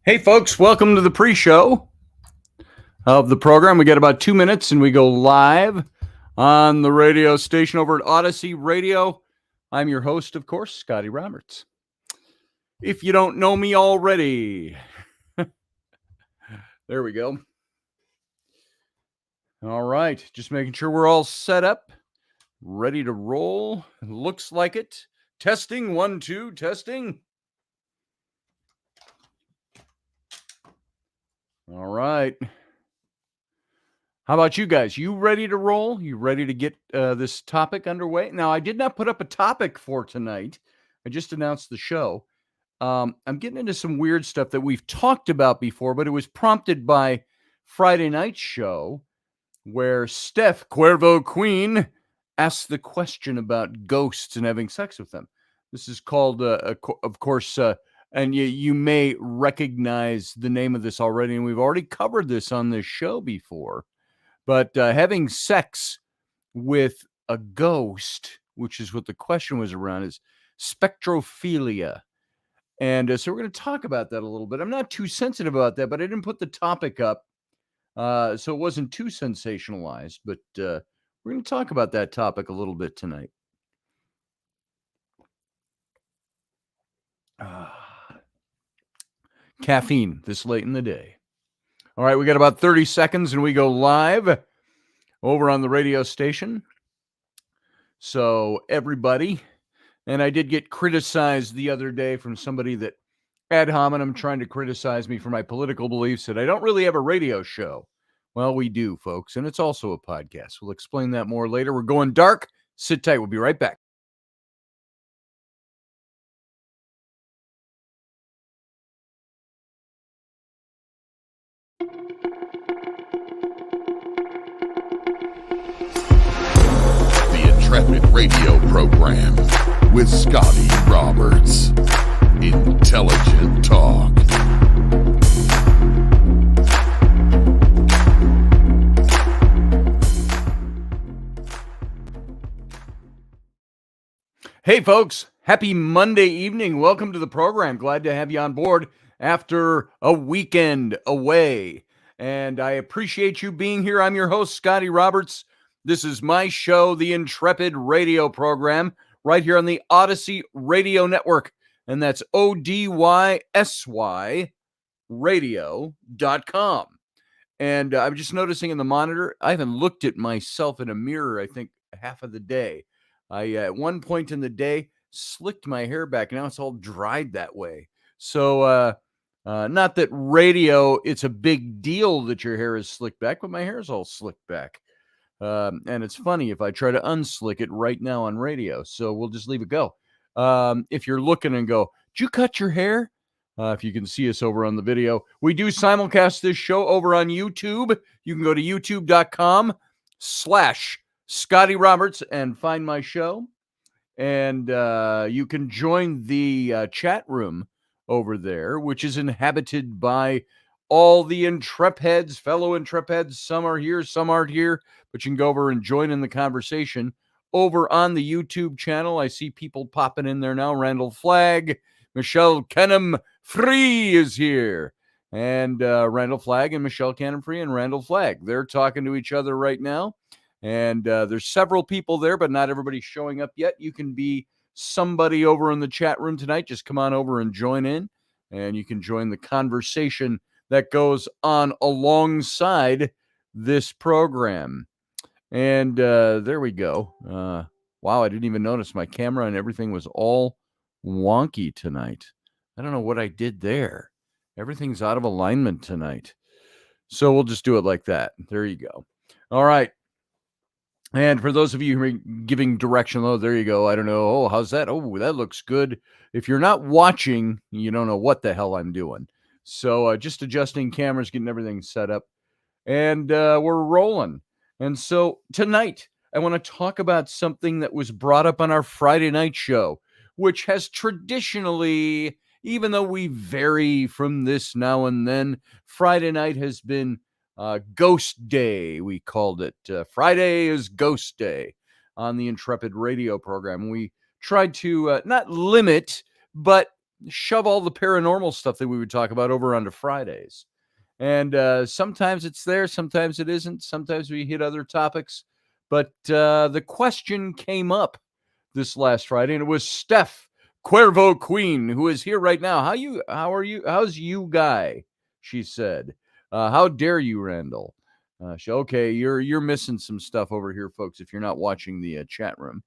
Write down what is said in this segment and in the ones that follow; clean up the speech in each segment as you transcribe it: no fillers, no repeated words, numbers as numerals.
Hey, folks, welcome to the pre-show of the program. We got about 2 minutes and we go live on the radio station over at Odyssey Radio. I'm your host, of course, Scotty Roberts. If you don't know me already, there we go. All right, just making sure we're all set up, ready to roll. Looks like it. Testing, 1, 2, testing. All right. How about you guys? You ready to roll? You ready to get this topic underway? Now, I did not put up a topic for tonight. I just announced the show. I'm getting into some weird stuff that we've talked about before, but it was prompted by Friday night's show where Steph Cuervo Queen asked the question about ghosts and having sex with them. This is called, of course, and you may recognize the name of this already, and we've already covered this on this show before. But having sex with a ghost, which is what the question was around, is spectrophilia. And so we're going to talk about that a little bit. I'm not too sensitive about that, but I didn't put the topic up, so it wasn't too sensationalized. But we're going to talk about that topic a little bit tonight. Caffeine this late in the day. All right, we got about 30 seconds and we go live over on the radio station. So everybody, and I did get criticized the other day from somebody that ad hominem trying to criticize me for my political beliefs that I don't really have a radio show. Well, we do, folks, and it's also a podcast. We'll explain that more later. We're going dark. Sit tight. We'll be right back. The Intrepid radio program with Scotty Roberts. Intelligent talk. Hey, folks. Happy Monday evening. Welcome to the program. Glad to have you on board after a weekend away. And I appreciate you being here. I'm your host, Scotty Roberts. This is my show, the Intrepid radio program, right here on the Odyssey Radio Network. And that's ODYSY radio.com. And I'm just noticing in the monitor, I haven't looked at myself in a mirror, I think, half of the day. I, at one point in the day, slicked my hair back. Now it's all dried that way. So, not that radio, it's a big deal that your hair is slicked back, but my hair is all slicked back. And it's funny if I try to unslick it right now on radio. So we'll just leave it go. If you're looking and go, did you cut your hair? If you can see us over on the video, we do simulcast this show over on YouTube. You can go to youtube.com/Scotty Roberts and find my show. And you can join the chat room over there, which is inhabited by all the Intrepids, fellow Intrepids. Some are here, some aren't here, but you can go over and join in the conversation over on the YouTube channel. I see people popping in there now. Randall Flagg, Michelle Kenham Free is here. And Randall Flagg and Michelle Cannon Free and Randall Flagg. They're talking to each other right now. And there's several people there, but not everybody's showing up yet. You can be somebody over in the chat room tonight. Just come on over and join in. And you can join the conversation that goes on alongside this program. And there we go. Wow, I didn't even notice my camera and everything was all wonky tonight. I don't know what I did there. Everything's out of alignment tonight. So we'll just do it like that. There you go. All right. And for those of you who are giving direction, oh, there you go. I don't know. Oh, how's that? Oh, that looks good. If you're not watching, you don't know what the hell I'm doing. So just adjusting cameras, getting everything set up. And we're rolling. And so tonight, I want to talk about something that was brought up on our Friday night show, which has traditionally, even though we vary from this now and then, Friday night has been Ghost Day, we called it. Friday is Ghost Day on the Intrepid radio program. We tried to not limit, but shove all the paranormal stuff that we would talk about over onto Fridays. And sometimes it's there, sometimes it isn't. Sometimes we hit other topics. But the question came up this last Friday, and it was Steph Cuervo Queen, who is here right now. How are you? How's you guy? She said. How dare you, Randall? Okay, you're missing some stuff over here, folks. If you're not watching the chat room,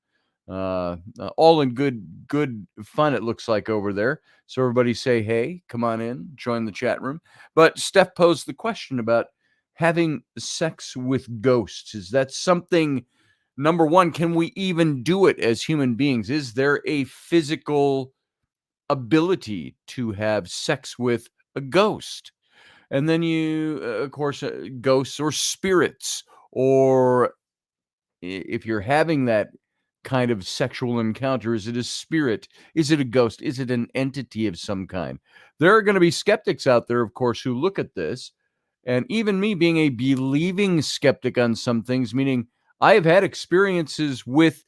all in good fun. It looks like over there. So everybody say hey, come on in, join the chat room. But Steph posed the question about having sex with ghosts. Is that something? Number one, can we even do it as human beings? Is there a physical ability to have sex with a ghost? And then of course, ghosts or spirits, or if you're having that kind of sexual encounter, is it a spirit? Is it a ghost? Is it an entity of some kind? There are going to be skeptics out there, of course, who look at this. And even me being a believing skeptic on some things, meaning I have had experiences with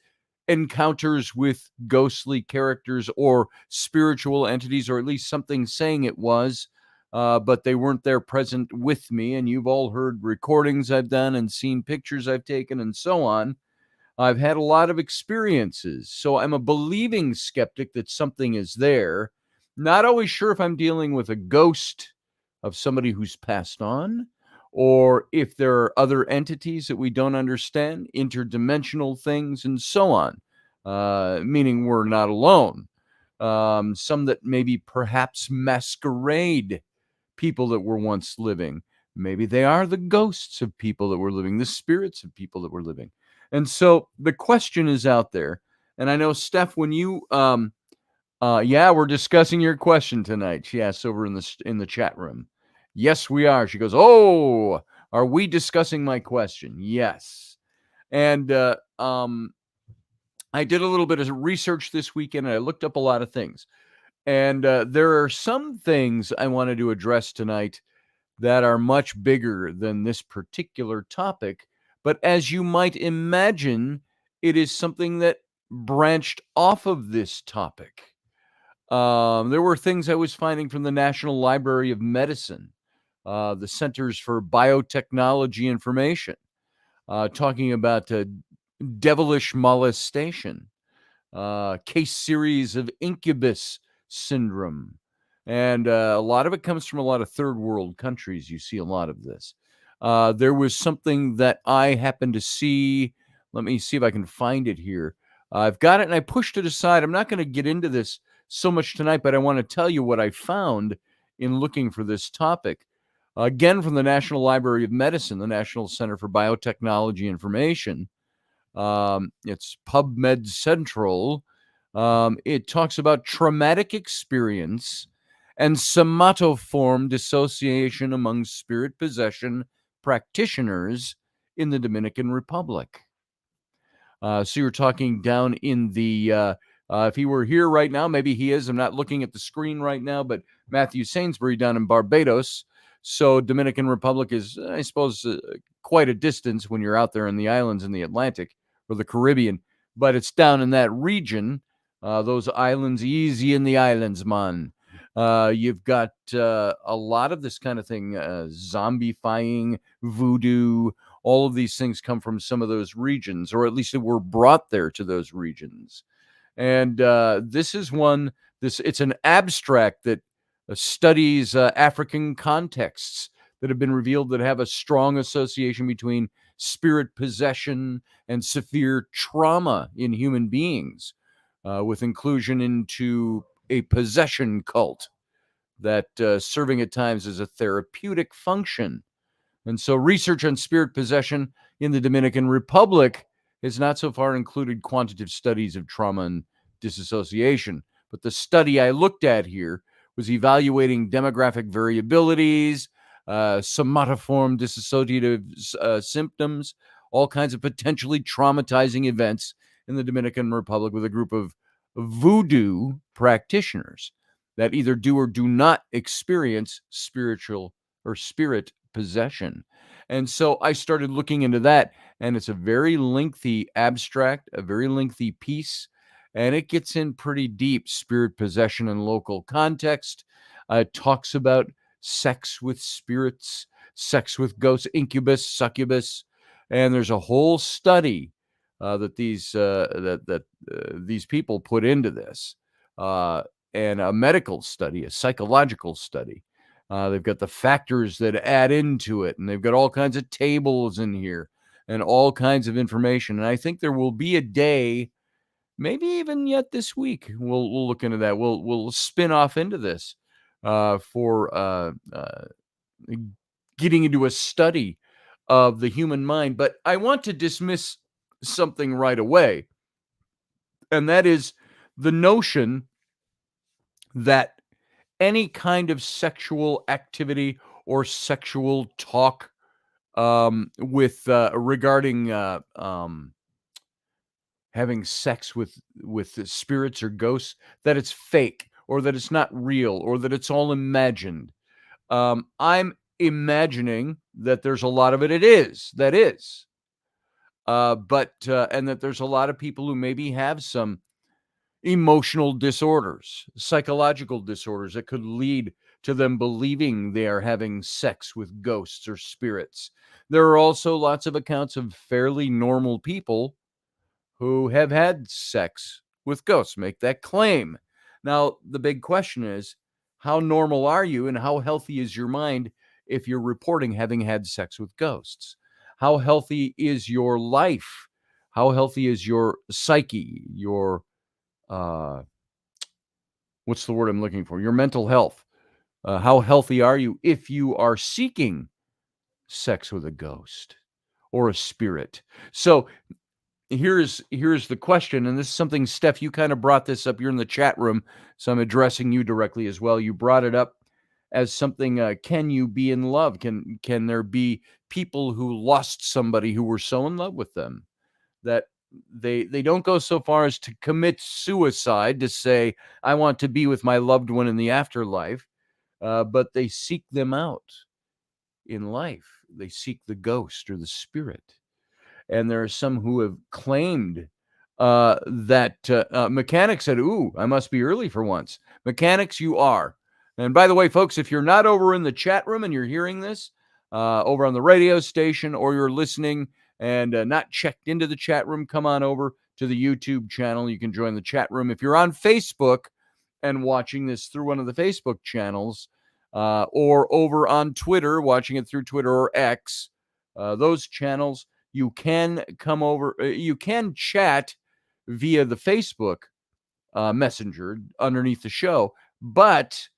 encounters with ghostly characters or spiritual entities, or at least something saying it was, but they weren't there present with me. And you've all heard recordings I've done and seen pictures I've taken and so on. I've had a lot of experiences. So I'm a believing skeptic that something is there. Not always sure if I'm dealing with a ghost of somebody who's passed on, or if there are other entities that we don't understand, interdimensional things, and so on, meaning we're not alone. Some that maybe perhaps masquerade people that were once living. Maybe they are the ghosts of people that were living, the spirits of people that were living. And so the question is out there. And I know, Steph, when you yeah, we're discussing your question tonight. She asks over in the chat room. Yes, we are. She goes, "Oh, are we discussing my question?" Yes. And I did a little bit of research this weekend, and I looked up a lot of things. And there are some things I wanted to address tonight that are much bigger than this particular topic. But as you might imagine, it is something that branched off of this topic. There were things I was finding from the National Library of Medicine, the Centers for Biotechnology Information, talking about devilish molestation, case series of incubus syndrome. And a lot of it comes from a lot of third world countries. You see a lot of this. There was something that I happened to see. Let me see if I can find it here. I've got it and I pushed it aside. I'm not going to get into this so much tonight, but I want to tell you what I found in looking for this topic. Again, from the National Library of Medicine, the National Center for Biotechnology Information. It's PubMed Central. It talks about traumatic experience and somatoform dissociation among spirit possession practitioners in the Dominican Republic. So you're talking down in the, if he were here right now, maybe he is. I'm not looking at the screen right now, but Matthew Sainsbury down in Barbados. So Dominican Republic is, I suppose, quite a distance when you're out there in the islands in the Atlantic or the Caribbean, but it's down in that region. Those islands, easy in the islands, man. You've got a lot of this kind of thing, zombifying, voodoo. All of these things come from some of those regions, or at least it were brought there to those regions. And this is one. It's an abstract that studies African contexts that have been revealed that have a strong association between spirit possession and severe trauma in human beings, with inclusion into a possession cult that serving at times as a therapeutic function. And so research on spirit possession in the Dominican Republic has not so far included quantitative studies of trauma and disassociation. But the study I looked at here was evaluating demographic variabilities, somatoform dissociative symptoms, all kinds of potentially traumatizing events in the Dominican Republic with a group of voodoo practitioners that either do or do not experience spiritual or spirit possession. And so I started looking into that, and it's a very lengthy abstract, a very lengthy piece. and it gets in pretty deep: spirit possession and local context. It talks about sex with spirits, sex with ghosts, incubus, succubus, and there's a whole study that these people put into this, uh, and a medical study, a psychological study. They've got the factors that add into it, and they've got all kinds of tables in here and all kinds of information. And I think there will be a day, maybe even yet this week, we'll look into that. We'll spin off into this for getting into a study of the human mind. But I want to dismiss something right away, and that is the notion that any kind of sexual activity or sexual talk with regarding having sex with the spirits or ghosts, that it's fake or that it's not real or that it's all imagined. I'm imagining that there's a lot of it. It is that is, but and that there's a lot of people who maybe have some emotional disorders, psychological disorders that could lead to them believing they are having sex with ghosts or spirits. There are also lots of accounts of fairly normal people who have had sex with ghosts, make that claim. Now, the big question is, how normal are you and how healthy is your mind if you're reporting having had sex with ghosts? How healthy is your life? How healthy is your psyche, your what's the word I'm looking for? Your mental health. How healthy are you if you are seeking sex with a ghost or a spirit? So here's the question, and this is something, Steph, you kind of brought this up. You're in the chat room, so I'm addressing you directly as well. You brought it up as something. Can you be in love? Can there be people who lost somebody who were so in love with them that they don't go so far as to commit suicide, to say, I want to be with my loved one in the afterlife, but they seek them out in life. They seek the ghost or the spirit. And there are some who have claimed that mechanics said, ooh, I must be early for once. Mechanics, you are. And by the way, folks, if you're not over in the chat room and you're hearing this over on the radio station, or you're listening and not checked into the chat room, come on over to the YouTube channel. You can join the chat room. If you're on Facebook and watching this through one of the Facebook channels, or over on Twitter, watching it through Twitter or X, those channels, you can come over, you can chat via the Facebook Messenger underneath the show, but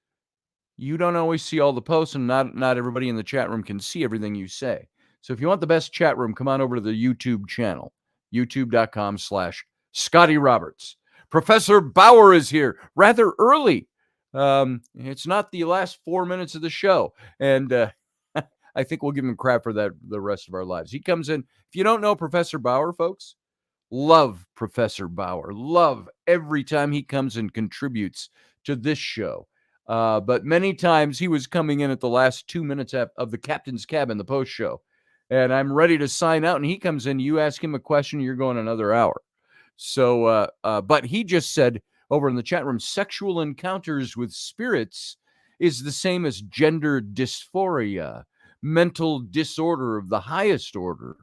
you don't always see all the posts, and not everybody in the chat room can see everything you say. So if you want the best chat room, come on over to the YouTube channel, youtube.com/Scotty Roberts. Professor Bauer is here rather early. It's not the last 4 minutes of the show, and I think we'll give him crap for that the rest of our lives. He comes in. If you don't know Professor Bauer, folks, love Professor Bauer. Love every time he comes and contributes to this show. But many times he was coming in at the last 2 minutes of the Captain's Cabin, the post show. And I'm ready to sign out, and he comes in. You ask him a question, you're going another hour. So, but he just said over in the chat room, sexual encounters with spirits is the same as gender dysphoria, mental disorder of the highest order,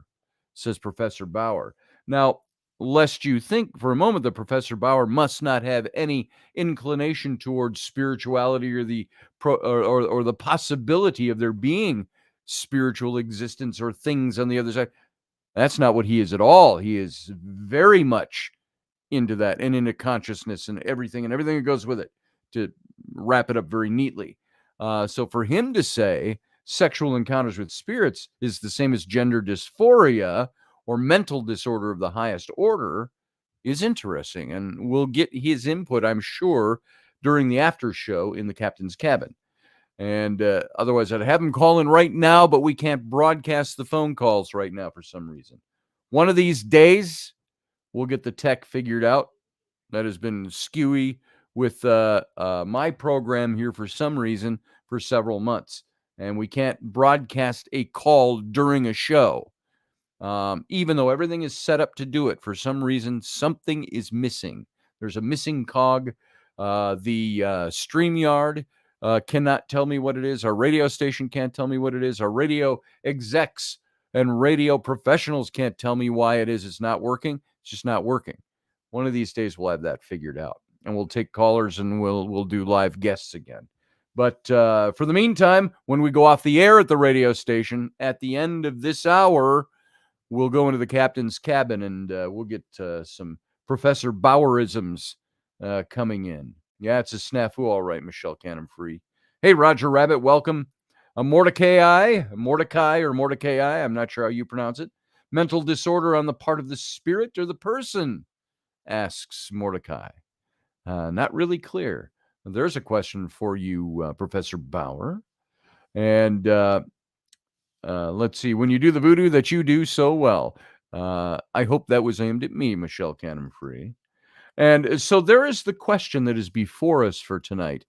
says Professor Bauer. Now, lest you think for a moment that Professor Bauer must not have any inclination towards spirituality or the or the possibility of there being spiritual existence or things on the other side. That's not what he is at all. He is very much into that and into consciousness and everything that goes with it, to wrap it up very neatly. So for him to say sexual encounters with spirits is the same as gender dysphoria or mental disorder of the highest order is interesting. And we'll get his input, I'm sure, during the after show in the Captain's Cabin. And otherwise, I'd have him call in right now, but we can't broadcast the phone calls right now for some reason. One of these days, we'll get the tech figured out. That has been skewy with my program here for some reason for several months. And we can't broadcast a call during a show. Even though everything is set up to do it, for some reason, something is missing. There's a missing cog. The StreamYard cannot tell me what it is. Our radio station can't tell me what it is. Our radio execs and radio professionals can't tell me why it is it's not working. It's just not working. One of these days we'll have that figured out, and we'll take callers and we'll do live guests again. But for the meantime, when we go off the air at the radio station at the end of this hour, we'll go into the captain's cabin and we'll get some Professor Bauerisms coming in. Yeah, it's a snafu, all right, Michelle Cannon Free. Hey, Roger Rabbit, welcome. Mordecai, I'm not sure how you pronounce it. Mental disorder on the part of the spirit or the person, asks Mordecai. Not really clear. There's a question for you, Professor Bauer. And let's see. When you do the voodoo that you do so well, I hope that was aimed at me, Michelle Cannon Free. And so there is the question that is before us for tonight.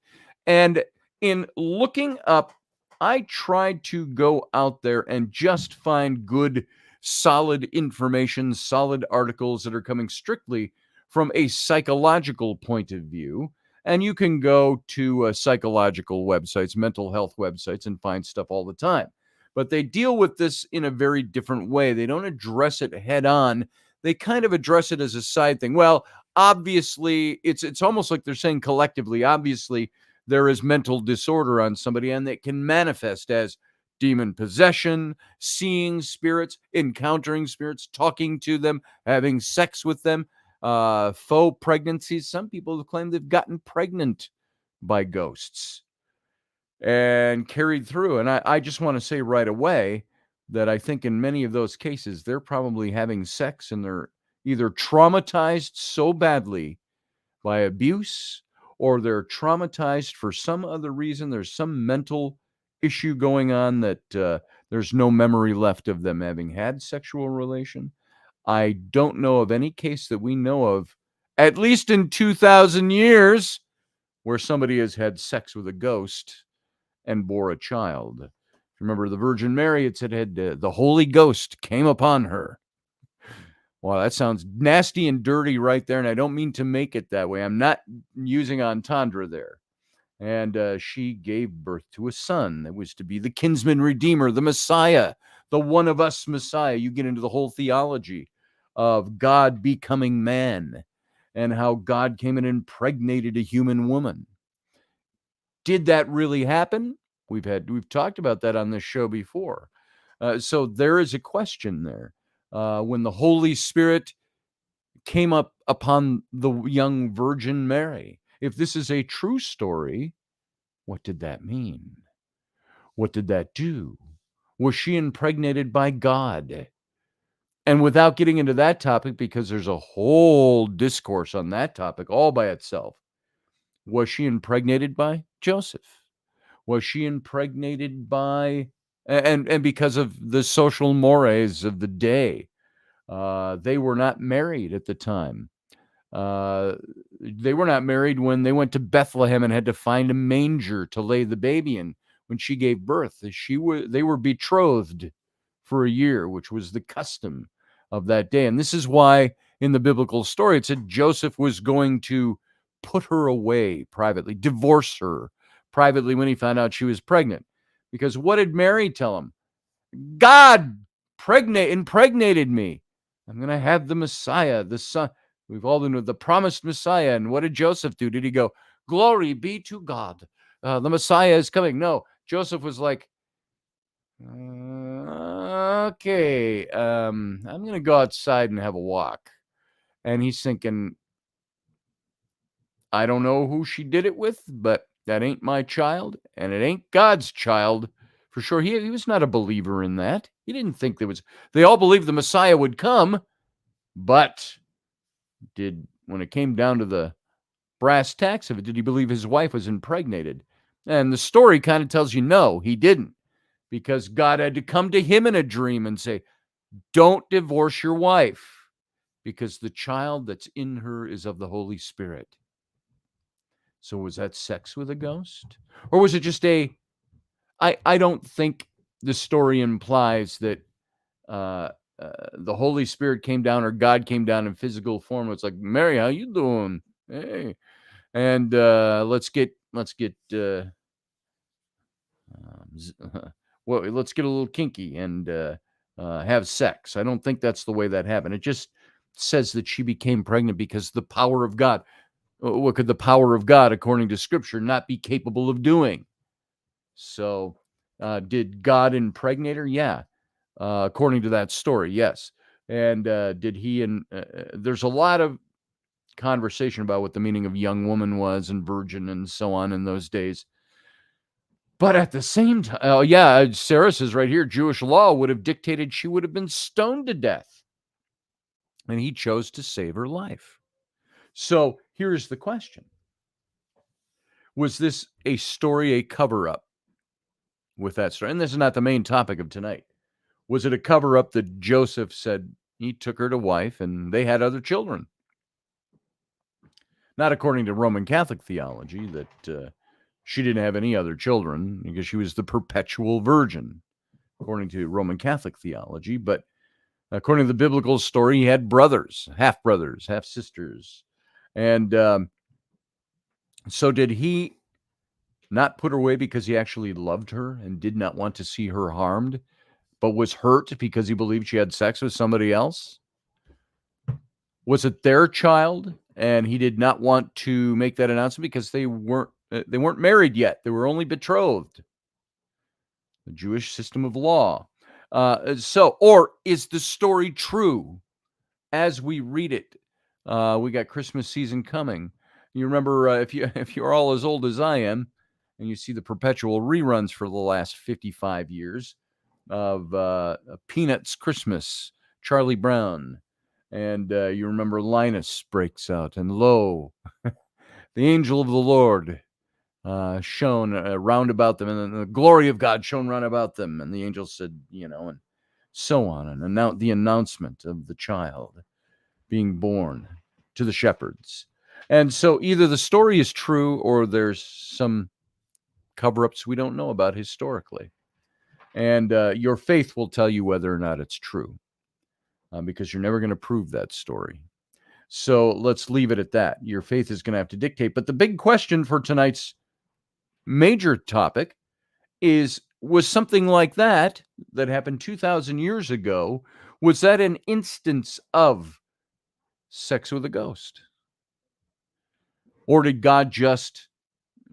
And in looking up, I tried to go out there and just find good, solid information, solid articles that are coming strictly from a psychological point of view. And you can go to psychological websites, mental health websites, and find stuff all the time. But they deal with this in a very different way. They don't address it head on. They kind of address it as a side thing. Well, obviously, it's almost like they're saying collectively, obviously, there is mental disorder on somebody, and that can manifest as demon possession, seeing spirits, encountering spirits, talking to them, having sex with them, faux pregnancies. Some people have claimed they've gotten pregnant by ghosts and carried through. And I just want to say right away that I think in many of those cases, they're probably having sex and they're either traumatized so badly by abuse or they're traumatized for some other reason. There's some mental issue going on that there's no memory left of them having had sexual relation. I don't know of any case that we know of, at least in 2,000 years, where somebody has had sex with a ghost and bore a child. Remember the Virgin Mary, it said the Holy Ghost came upon her. Wow, that sounds nasty and dirty right there, and I don't mean to make it that way. I'm not using entendre there. And she gave birth to a son that was to be the kinsman redeemer, the Messiah, the one of us Messiah. You get into the whole theology of God becoming man and how God came and impregnated a human woman. Did that really happen? We've talked about that on this show before. So there is a question there. When the Holy Spirit came up upon the young Virgin Mary, if this is a true story, what did that mean? What did that do? Was she impregnated by God? And without getting into that topic, because there's a whole discourse on that topic all by itself, was she impregnated by Joseph? Was she impregnated by, and because of the social mores of the day, they were not married at the time. They were not married when they went to Bethlehem and had to find a manger to lay the baby in. When she gave birth, they were betrothed for a year, which was the custom of that day. And this is why in the biblical story, it said Joseph was going to put her away privately, divorce her privately when he found out she was pregnant. Because what did Mary tell him? God impregnated me. I'm going to have the Messiah, the son. We've all been with the promised Messiah. And what did Joseph do? Did he go, glory be to God? The Messiah is coming. No, Joseph was like, okay, I'm going to go outside and have a walk. And he's thinking, I don't know who she did it with, but that ain't my child, and it ain't God's child for sure. He was not a believer in that. He didn't think they all believed the Messiah would come, but when it came down to the brass tacks of it, did he believe his wife was impregnated? And the story kind of tells you, no, he didn't, because God had to come to him in a dream and say, don't divorce your wife, because the child that's in her is of the Holy Spirit. So was that sex with a ghost? Or was it just I don't think the story implies that the Holy Spirit came down or God came down in physical form. It's like, Mary, how you doing? Hey, and let's get well, let's get a little kinky and have sex. I don't think that's the way that happened. It just says that she became pregnant because the power of God. What could the power of God, according to Scripture, not be capable of doing? So, did God impregnate her? Yeah, according to that story, yes. And did he? And there's a lot of conversation about what the meaning of young woman was and virgin and so on in those days. But at the same time, oh yeah, Sarah says right here, Jewish law would have dictated she would have been stoned to death, and he chose to save her life. So here's the question: was this a story, a cover-up with that story? And this is not the main topic of tonight. Was it a cover-up that Joseph said he took her to wife and they had other children? Not according to Roman Catholic theology, that she didn't have any other children because she was the perpetual virgin, according to Roman Catholic theology. But according to the biblical story, he had brothers, half sisters. And so did he not put her away because he actually loved her and did not want to see her harmed, but was hurt because he believed she had sex with somebody else? Was it their child and he did not want to make that announcement because they weren't married yet? They were only betrothed. The Jewish system of law. Or is the story true as we read it? We got Christmas season coming. You remember, if you're all as old as I am, and you see the perpetual reruns for the last 55 years of Peanuts Christmas, Charlie Brown, and you remember Linus breaks out, and lo, the angel of the Lord shone round about them, and the glory of God shone round about them, and the angel said, and so on, and the announcement of the child being born to the shepherds. And so either the story is true or there's some cover-ups we don't know about historically. And your faith will tell you whether or not it's true, because you're never going to prove that story. So let's leave it at that. Your faith is going to have to dictate. But the big question for tonight's major topic is, was something like that happened 2,000 years ago, was that an instance of sex with a ghost? Or did God just,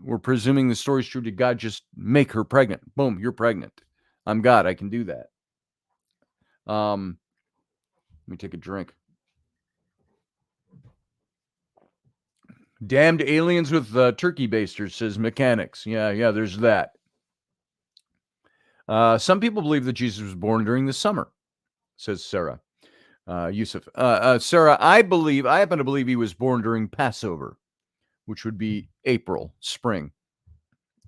we're presuming the story's true, did God just make her pregnant? Boom, you're pregnant. I'm God, I can do that. Let me take a drink. Damned aliens with turkey basters, says Mechanics. Yeah, there's that. Some people believe that Jesus was born during the summer, says Sarah. Yusuf. Sarah, I happen to believe he was born during Passover, which would be April, spring.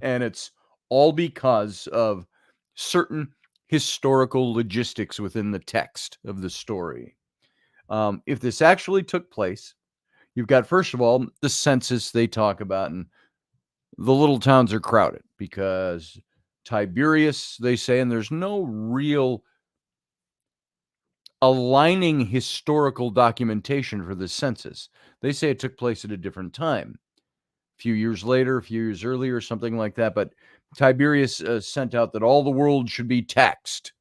And it's all because of certain historical logistics within the text of the story. If this actually took place, you've got, first of all, the census they talk about, and the little towns are crowded because Tiberius, they say, and there's no real aligning historical documentation for the census. They say it took place at a different time, a few years later, a few years earlier, something like that. But Tiberius sent out that all the world should be taxed,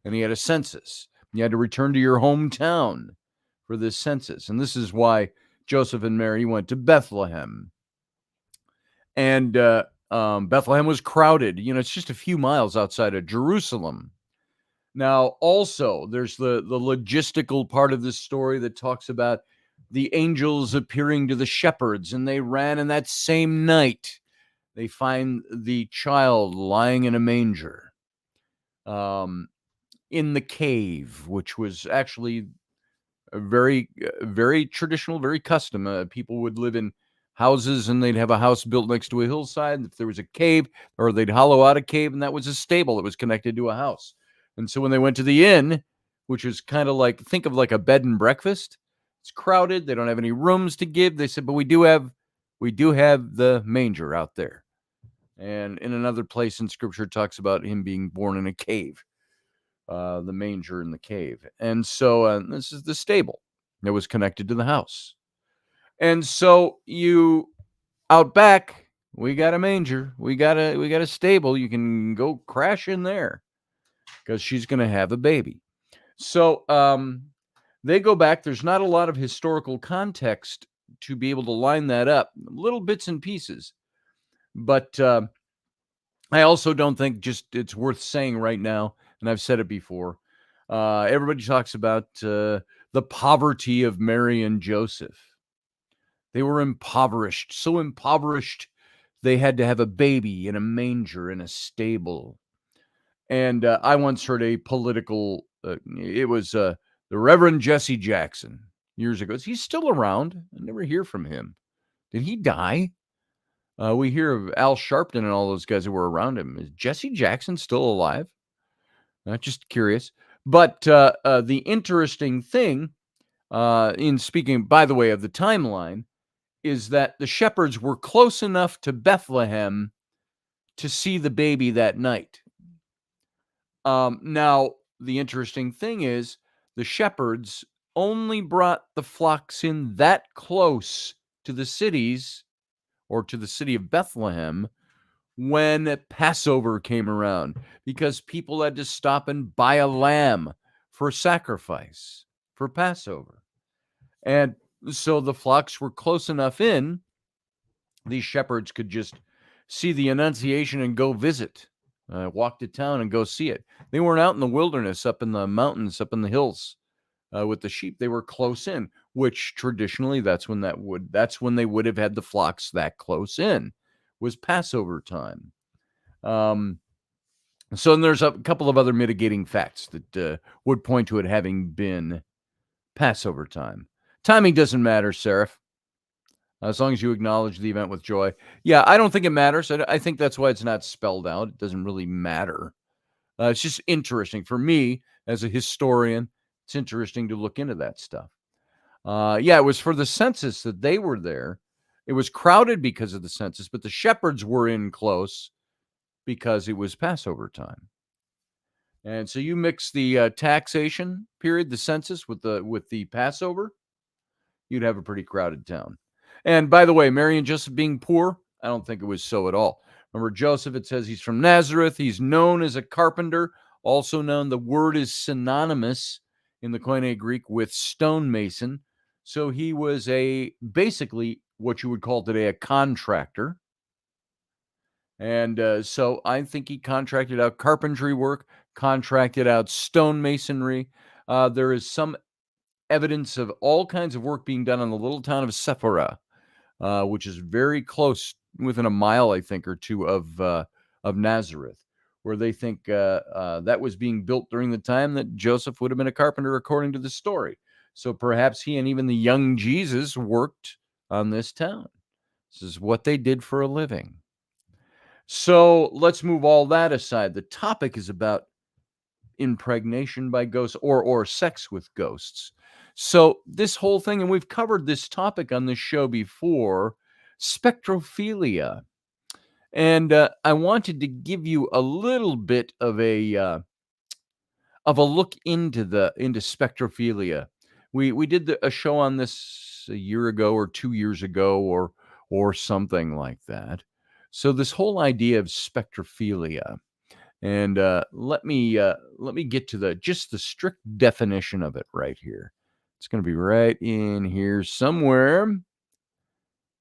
and he had a census. You had to return to your hometown for this census, and this is why Joseph and Mary went to Bethlehem. And Bethlehem was crowded. It's just a few miles outside of Jerusalem. Now, also, there's the logistical part of this story that talks about the angels appearing to the shepherds, and they ran, and that same night, they find the child lying in a manger in the cave, which was actually a very, very traditional, very custom. People would live in houses, and they'd have a house built next to a hillside. If there was a cave, or they'd hollow out a cave, and that was a stable that was connected to a house. And so when they went to the inn, which is kind of like, think of like a bed and breakfast, it's crowded. They don't have any rooms to give. They said, but we do have the manger out there. And in another place in Scripture, it talks about him being born in a cave, the manger in the cave. And so this is the stable that was connected to the house. And so you out back, we got a manger, we got a stable. You can go crash in there because she's going to have a baby. So they go back. There's not a lot of historical context to be able to line that up, little bits and pieces. But I also don't think just it's worth saying right now, and I've said it before. Everybody talks about the poverty of Mary and Joseph. They were impoverished, so impoverished they had to have a baby in a manger in a stable. And I once heard a political, it was the Reverend Jesse Jackson years ago. He's still around. I never hear from him. Did he die? We hear of Al Sharpton and all those guys that were around him. Is Jesse Jackson still alive? Just curious. But the interesting thing, in speaking, by the way, of the timeline, is that the shepherds were close enough to Bethlehem to see the baby that night. Now, the interesting thing is the shepherds only brought the flocks in that close to the cities or to the city of Bethlehem when Passover came around, because people had to stop and buy a lamb for sacrifice for Passover. And so the flocks were close enough in, these shepherds could just see the Annunciation and go visit, walk to town and go see it. They weren't out in the wilderness, up in the mountains, up in the hills with the sheep. They were close in, which traditionally that's when they would have had the flocks that close in, was Passover time. So there's a couple of other mitigating facts that would point to it having been Passover time. Timing doesn't matter, Seraph, as long as you acknowledge the event with joy. Yeah, I don't think it matters. I think that's why it's not spelled out. It doesn't really matter. It's just interesting for me as a historian. It's interesting to look into that stuff. Yeah, it was for the census that they were there. It was crowded because of the census, but the shepherds were in close because it was Passover time. And so you mix the taxation period, the census, with the Passover, you'd have a pretty crowded town. And by the way, Mary and Joseph being poor, I don't think it was so at all. Remember, Joseph, it says he's from Nazareth. He's known as a carpenter, also known, the word is synonymous in the Koine Greek with stonemason. So he was basically what you would call today a contractor. And so I think he contracted out carpentry work, contracted out stonemasonry. There is some evidence of all kinds of work being done in the little town of Sephora, which is very close, within a mile, I think, or two of Nazareth, where they think that was being built during the time that Joseph would have been a carpenter, according to the story. So perhaps he and even the young Jesus worked on this town. This is what they did for a living. So let's move all that aside. The topic is about impregnation by ghosts or sex with ghosts. So this whole thing, and we've covered this topic on this show before, spectrophilia. And I wanted to give you a little bit of a look into spectrophilia. We did a show on this a year ago or 2 years ago or something like that. So this whole idea of spectrophilia, and let me get to the strict definition of it right here. It's going to be right in here somewhere.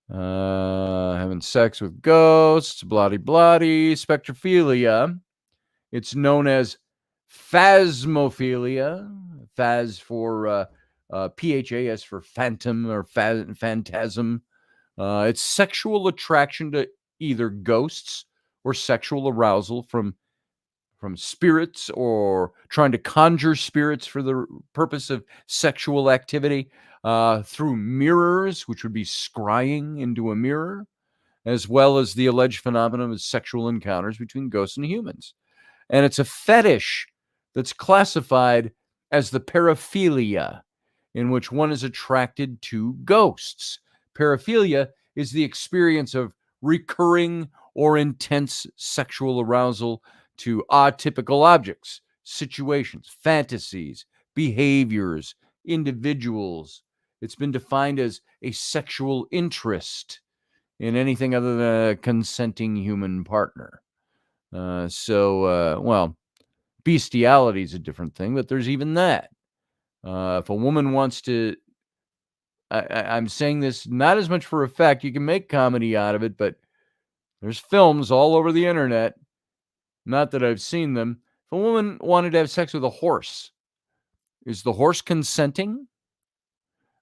Having sex with ghosts, bloody, spectrophilia. It's known as phasmophilia. Phas for PHAS for phantom or phantasm. It's sexual attraction to either ghosts or sexual arousal from spirits, or trying to conjure spirits for the purpose of sexual activity, through mirrors, which would be scrying into a mirror, as well as the alleged phenomenon of sexual encounters between ghosts and humans. And it's a fetish that's classified as the paraphilia, in which one is attracted to ghosts. Paraphilia is the experience of recurring or intense sexual arousal to atypical objects, situations, fantasies, behaviors, individuals, It's been defined as a sexual interest in anything other than a consenting human partner. Well, bestiality is a different thing, but there's even that. If a woman wants to, I'm saying this not as much for effect. You can make comedy out of it, but there's films all over the internet. Not that I've seen them. If a woman wanted to have sex with a horse, is the horse consenting?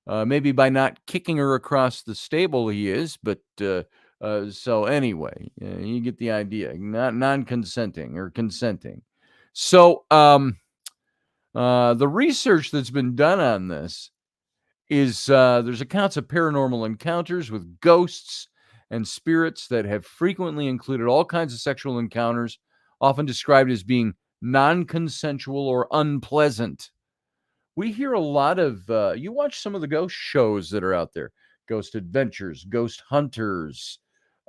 Maybe by not kicking her across the stable, he is. But so anyway, you get the idea. Not non-consenting or consenting. So the research that's been done on this is there's accounts of paranormal encounters with ghosts and spirits that have frequently included all kinds of sexual encounters, often described as being non-consensual or unpleasant. We hear a lot of, you watch some of the ghost shows that are out there, Ghost Adventures, Ghost Hunters,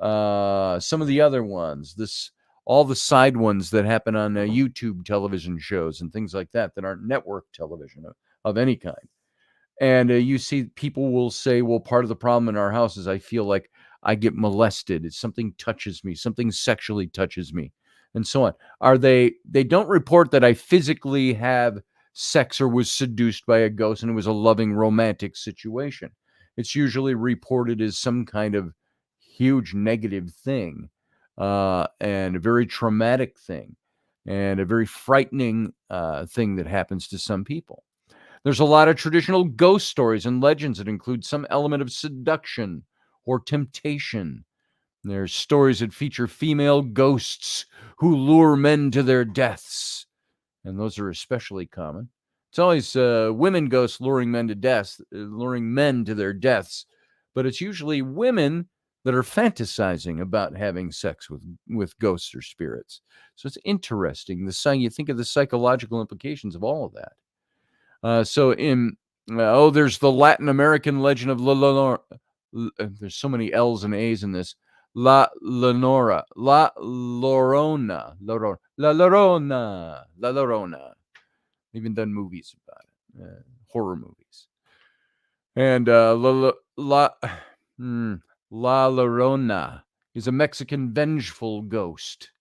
some of the other ones, all the side ones that happen on YouTube television shows and things like that aren't network television of any kind. And you see people will say, well, part of the problem in our house is I feel like I get molested. It's something touches me, something sexually touches me, and so on. They don't report that I physically have sex or was seduced by a ghost and it was a loving romantic situation. It's usually reported as some kind of huge negative thing, and a very traumatic thing, and a very frightening thing that happens to some people. There's a lot of traditional ghost stories and legends that include some element of seduction or temptation. There's stories that feature female ghosts who lure men to their deaths, and those are especially common. It's always women ghosts luring men to their deaths, but it's usually women that are fantasizing about having sex with ghosts or spirits. So it's interesting. You think of the psychological implications of all of that. There's the Latin American legend of La Llorona. There's so many L's and A's in this. La Llorona. Even done movies about it, horror movies. And La Llorona is a Mexican vengeful ghost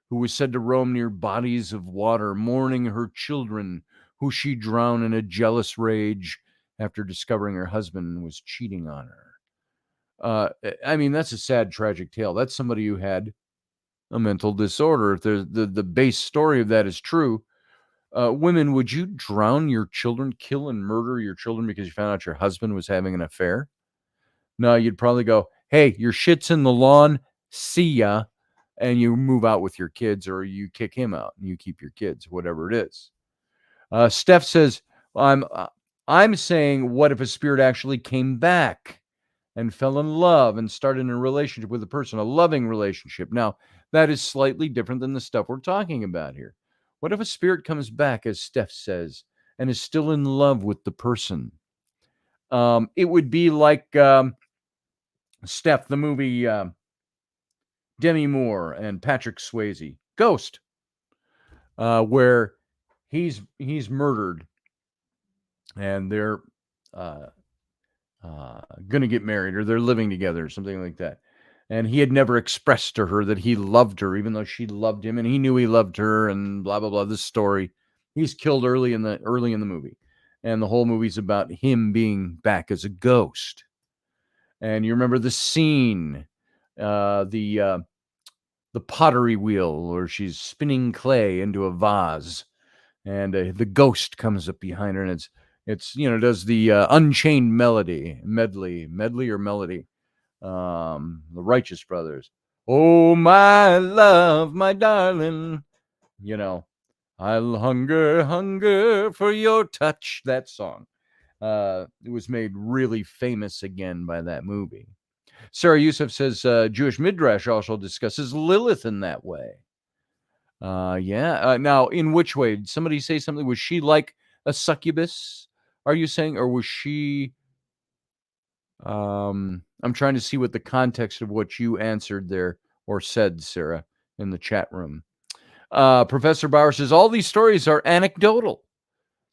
who was said to roam near bodies of water, mourning her children, who she drowned in a jealous rage after discovering her husband was cheating on her. That's a sad, tragic tale. That's somebody who had a mental disorder. If the base story of that is true, women, would you drown your children, kill and murder your children because you found out your husband was having an affair? No, you'd probably go, hey, your shit's in the lawn, see ya, and you move out with your kids, or you kick him out and you keep your kids, whatever it is. Steph says, I'm saying, what if a spirit actually came back and fell in love and started a relationship with a person, a loving relationship? Now, that is slightly different than the stuff we're talking about here. What if a spirit comes back, as Steph says, and is still in love with the person? It would be like Steph, the movie Demi Moore and Patrick Swayze, Ghost, where he's murdered and they're going to get married, or they're living together or something like that. And he had never expressed to her that he loved her, even though she loved him, and he knew he loved her, and blah, blah, blah. This story, he's killed early in the movie. And the whole movie's about him being back as a ghost. And you remember the scene, the pottery wheel, where she's spinning clay into a vase, and the ghost comes up behind her, and it's does the Unchained medley, the Righteous Brothers. Oh, my love, my darling, I'll hunger for your touch. That song. It was made really famous again by that movie. Sarah Youssef says Jewish Midrash also discusses Lilith in that way. Now, in which way? Did somebody say something? Was she like a succubus, are you saying? Or was she... I'm trying to see what the context of what you answered there or said, Sarah, in the chat room. Professor Bauer says, all these stories are anecdotal.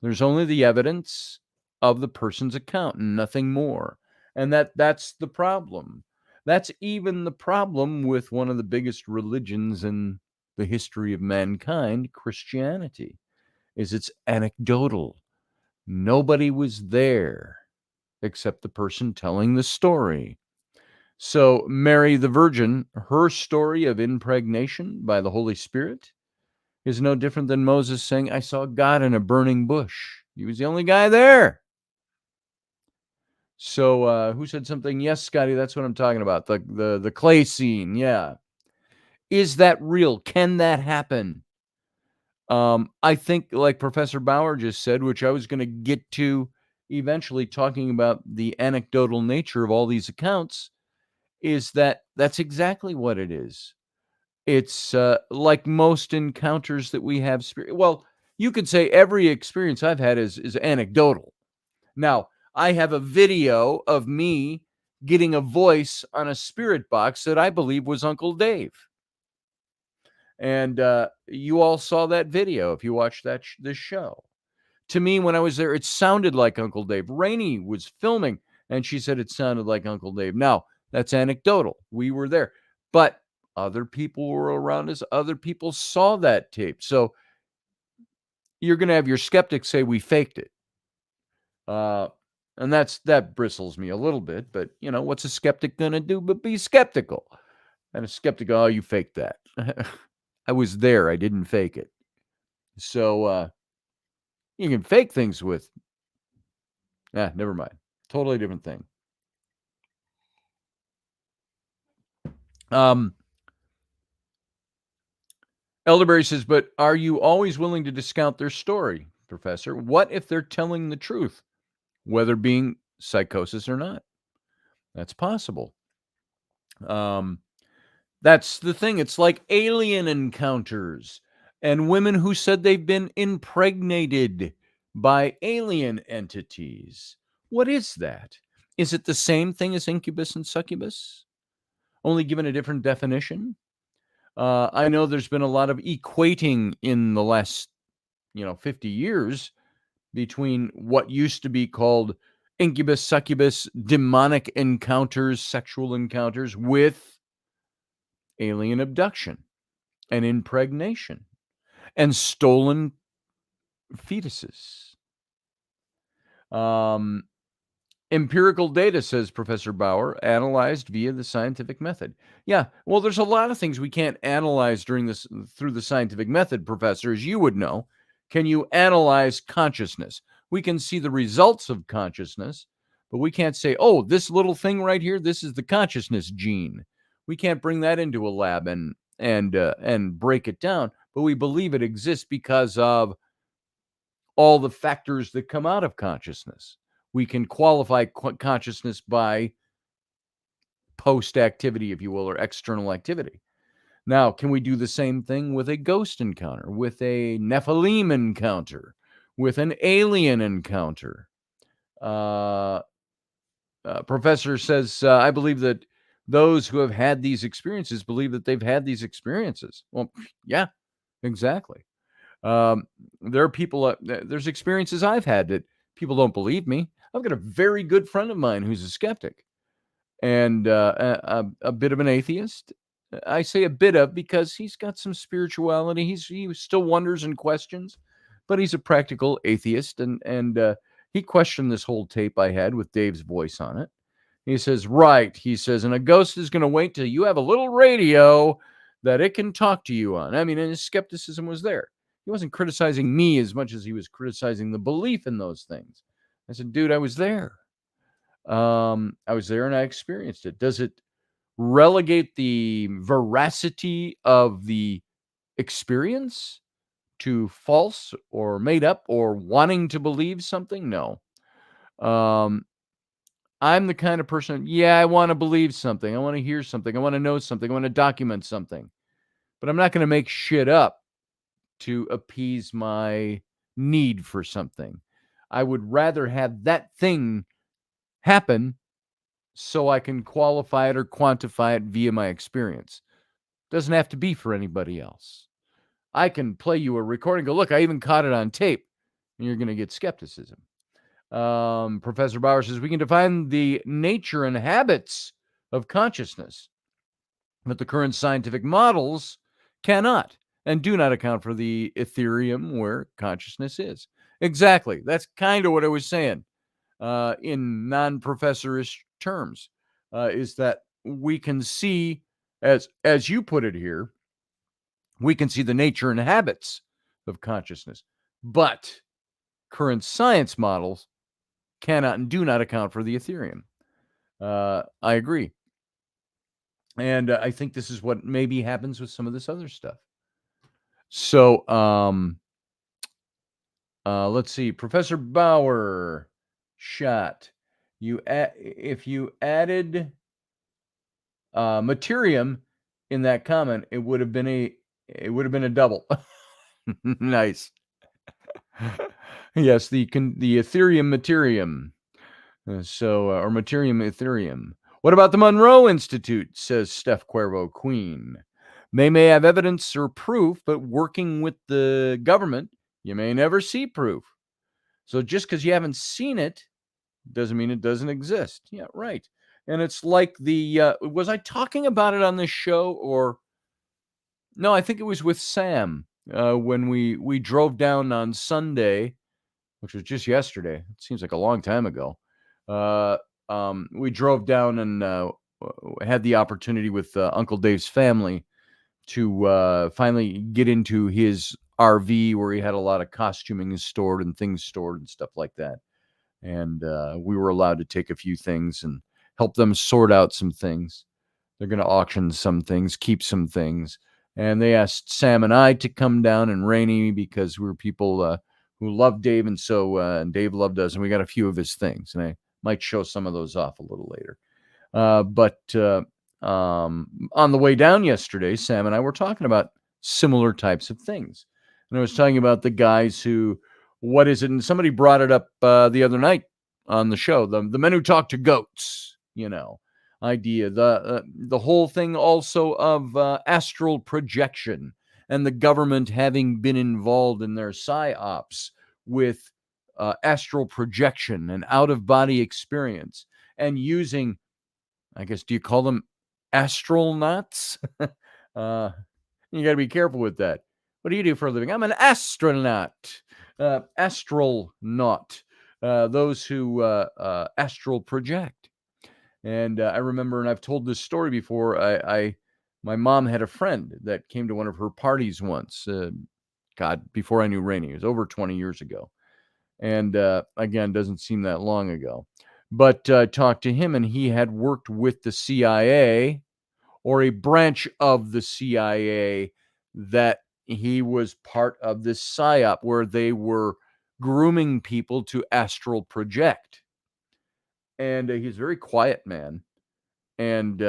There's only the evidence of the person's account, nothing more. And that's the problem. That's even the problem with one of the biggest religions in the history of mankind, Christianity, is it's anecdotal. Nobody was there except the person telling the story. So Mary the Virgin, her story of impregnation by the Holy Spirit is no different than Moses saying, I saw God in a burning bush. He was the only guy there. So who said something? Yes, Scotty, that's what I'm talking about. The clay scene. Yeah. Is that real? Can that happen? I think, like Professor Bauer just said, which I was going to get to eventually, talking about the anecdotal nature of all these accounts, is that's exactly what it is. It's like most encounters that we have. Well, you could say every experience I've had is anecdotal. Now, I have a video of me getting a voice on a spirit box that I believe was Uncle Dave. And you all saw that video if you watched this show. To me, when I was there, it sounded like Uncle Dave. Rainey was filming, and she said it sounded like Uncle Dave. Now, that's anecdotal. We were there. But other people were around us. Other people saw that tape. So you're going to have your skeptics say we faked it. And that bristles me a little bit. But, what's a skeptic going to do but be skeptical? And a skeptic, oh, you faked that. I was there. I didn't fake it. So you can fake things with. Never mind. Totally different thing. Elderberry says, but are you always willing to discount their story, Professor? What if they're telling the truth, whether being psychosis or not? That's possible. That's the thing. It's like alien encounters and women who said they've been impregnated by alien entities. What is that? Is it the same thing as incubus and succubus, only given a different definition? I know there's been a lot of equating in the last, 50 years between what used to be called incubus, succubus, demonic encounters, sexual encounters with alien abduction and impregnation and stolen fetuses. Empirical data, says Professor Bauer, analyzed via the scientific method. Yeah, well, there's a lot of things we can't analyze through the scientific method, Professor, as you would know. Can you analyze consciousness? We can see the results of consciousness, but we can't say, oh, this little thing right here, this is the consciousness gene. We can't bring that into a lab and break it down, but we believe it exists because of all the factors that come out of consciousness. We can qualify consciousness by post activity, if you will, or external activity. Now, can we do the same thing with a ghost encounter, with a Nephilim encounter, with an alien encounter? Professor says, I believe that those who have had these experiences believe that they've had these experiences. Well, yeah, exactly. There are people, there's experiences I've had that people don't believe me. I've got a very good friend of mine who's a skeptic and a bit of an atheist. I say a bit of because he's got some spirituality. He still wonders and questions, but he's a practical atheist. And he questioned this whole tape I had with Dave's voice on it. He says, right. He says, and a ghost is going to wait till you have a little radio that it can talk to you on. I mean, and his skepticism was there. He wasn't criticizing me as much as he was criticizing the belief in those things. I said, dude, I was there. I was there and I experienced it. Does it relegate the veracity of the experience to false or made up or wanting to believe something? No. I'm the kind of person, I want to believe something. I want to hear something. I want to know something. I want to document something. But I'm not going to make shit up to appease my need for something. I would rather have that thing happen so I can qualify it or quantify it via my experience. Doesn't have to be for anybody else. I can play you a recording, go, look, I even caught it on tape, and you're going to get skepticism. Professor Bauer says we can define the nature and habits of consciousness, but the current scientific models cannot and do not account for the Ethereum where consciousness is. Exactly. That's kind of what I was saying in non-professorish terms, is that we can see, as you put it here, we can see the nature and habits of consciousness, but current science models cannot and do not account for the Ethereum. I agree. And I think this is what maybe happens with some of this other stuff. So let's see. Professor Bauer shot. If you added Materium in that comment, it would have been a double. Nice. Yes, the Ethereum Materium. Or Materium Ethereum. What about the Monroe Institute, says Steph Cuervo Queen. They may have evidence or proof, but working with the government, you may never see proof. So just because you haven't seen it doesn't mean it doesn't exist. Yeah, right. And it's like was I talking about it on this show or no, I think it was with Sam when we drove down on Sunday, which was just yesterday. It seems like a long time ago. We drove down and had the opportunity with Uncle Dave's family to finally get into his RV where he had a lot of costuming stored and things stored and stuff like that. And we were allowed to take a few things and help them sort out some things. They're going to auction some things, keep some things. And they asked Sam and I to come down, and Rainey, because we were people who loved Dave, and so and Dave loved us, and we got a few of his things. And I might show some of those off a little later. But on the way down yesterday, Sam and I were talking about similar types of things. And I was talking about the guys who, what is it? And somebody brought it up the other night on the show, the men who talk to goats, idea, the whole thing also of astral projection and the government having been involved in their psyops with astral projection and out-of-body experience and using, I guess, do you call them astronauts? You got to be careful with that. What do you do for a living? I'm an astronaut. Astronaut. Those who astral project. And I remember, and I've told this story before, my mom had a friend that came to one of her parties once. Before I knew Rainey. It was over 20 years ago. And again, doesn't seem that long ago. But talked to him, and he had worked with the CIA or a branch of the CIA that he was part of this psyop where they were grooming people to astral project. And he's a very quiet man and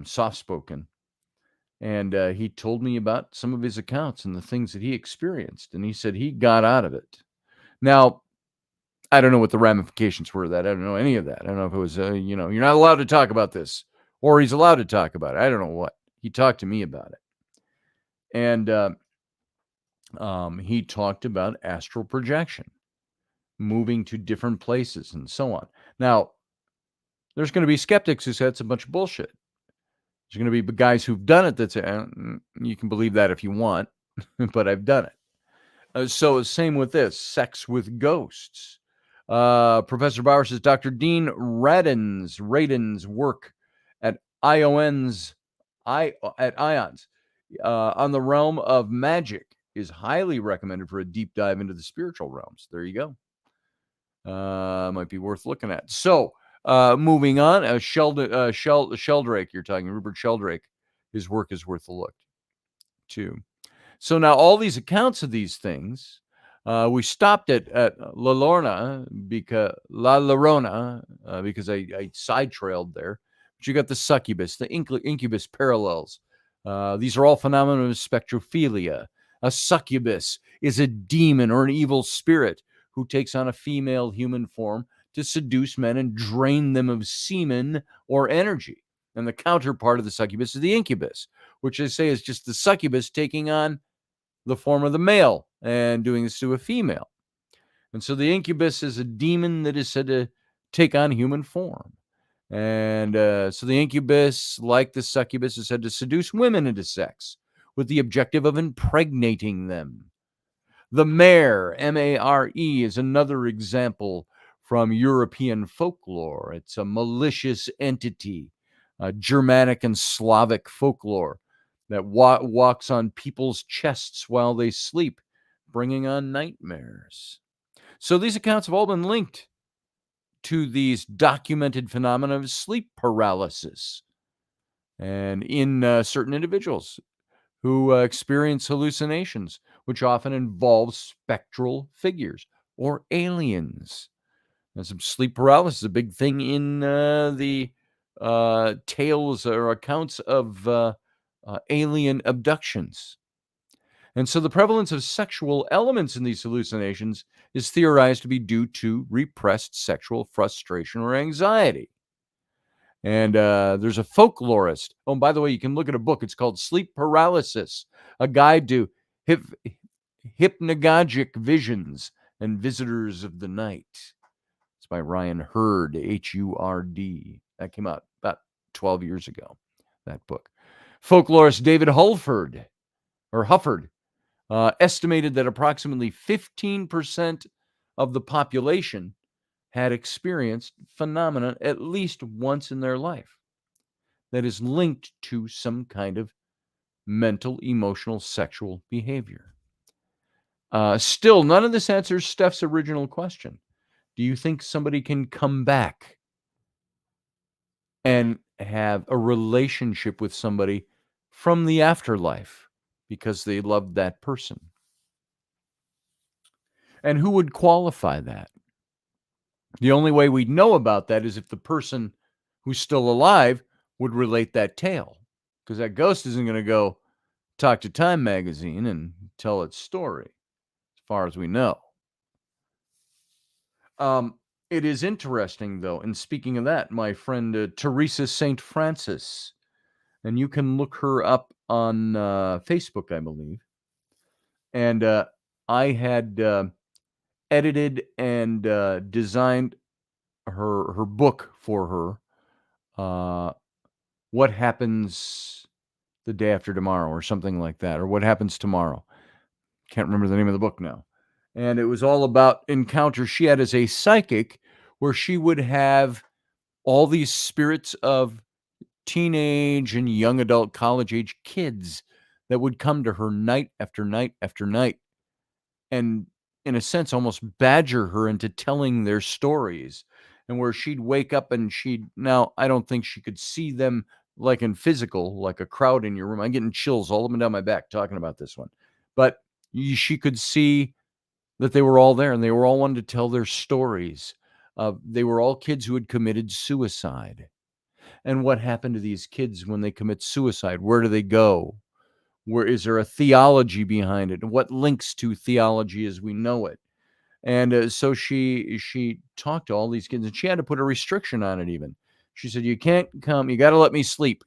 soft-spoken. And he told me about some of his accounts and the things that he experienced. And he said he got out of it. Now, I don't know what the ramifications were of that. I don't know any of that. I don't know if it was, you're not allowed to talk about this. Or he's allowed to talk about it. I don't know what. He talked to me about it. And he talked about astral projection, moving to different places and so on. Now, there's going to be skeptics who say it's a bunch of bullshit. There's going to be guys who've done it that say, you can believe that if you want, but I've done it. So same with this, sex with ghosts. Professor Bauer says Dr. Dean Radin's work at IONS on the realm of magic is highly recommended for a deep dive into the spiritual realms. There you go. Might be worth looking at. So moving on, Sheldrake, you're talking Rupert Sheldrake. His work is worth a look too. So now all these accounts of these things, we stopped at La Llorona because I side-trailed there. But you got the succubus, the incubus parallels. These are all phenomena of spectrophilia. A succubus is a demon or an evil spirit who takes on a female human form to seduce men and drain them of semen or energy. And the counterpart of the succubus is the incubus, which they say is just the succubus taking on the form of the male and doing this to a female. And so the incubus is a demon that is said to take on human form. And so the incubus, like the succubus, is said to seduce women into sex with the objective of impregnating them. The mare, M-A-R-E, is another example from European folklore. It's a malicious entity, Germanic and Slavic folklore that walks on people's chests while they sleep, bringing on nightmares. So these accounts have all been linked to these documented phenomena of sleep paralysis, and in certain individuals who experience hallucinations, which often involve spectral figures or aliens. And some sleep paralysis is a big thing in the tales or accounts of alien abductions. And so the prevalence of sexual elements in these hallucinations is theorized to be due to repressed sexual frustration or anxiety. And there's a folklorist. Oh, and by the way, you can look at a book. It's called Sleep Paralysis, a guide to hypnagogic visions and visitors of the night. It's by Ryan Hurd, Hurd. That came out about 12 years ago, that book. Folklorist David Hufford estimated that approximately 15% of the population had experienced phenomena at least once in their life that is linked to some kind of mental, emotional, sexual behavior. Still, none of this answers Steph's original question. Do you think somebody can come back and have a relationship with somebody from the afterlife because they loved that person? And who would qualify that? The only way we'd know about that is if the person who's still alive would relate that tale, because that ghost isn't going to go talk to Time magazine and tell its story, as far as we know. It is interesting, though, and speaking of that, my friend Teresa St. Francis, and you can look her up on Facebook, I believe. And I had edited and designed her book for her. What happens the day after tomorrow, or something like that, or what happens tomorrow. Can't remember the name of the book now. And it was all about encounters she had as a psychic, where she would have all these spirits of teenage and young adult college age kids that would come to her night after night after night, and in a sense almost badger her into telling their stories. And where she'd wake up and now I don't think she could see them like in physical, like a crowd in your room. I'm getting chills all up and down my back talking about this one. But she could see that they were all there, and they were all wanting to tell their stories. They were all kids who had committed suicide. And what happened to these kids when they commit suicide? Where do they go? Where is there a theology behind it? And what links to theology as we know it? And so she talked to all these kids, and she had to put a restriction on it even. She said, you can't come. You got to let me sleep.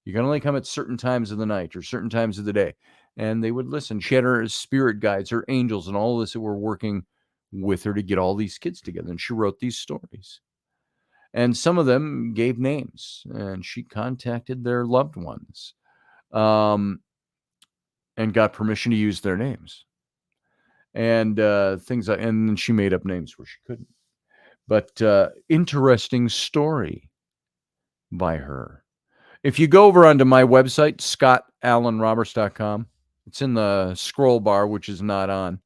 You can only come at certain times of the night or certain times of the day. And they would listen. She had her spirit guides, her angels, and all this that were working with her to get all these kids together. And she wrote these stories. And some of them gave names, and she contacted their loved ones and got permission to use their names. And things like, and then she made up names where she couldn't. But interesting story by her. If you go over onto my website, scottallenroberts.com, it's in the scroll bar, which is not on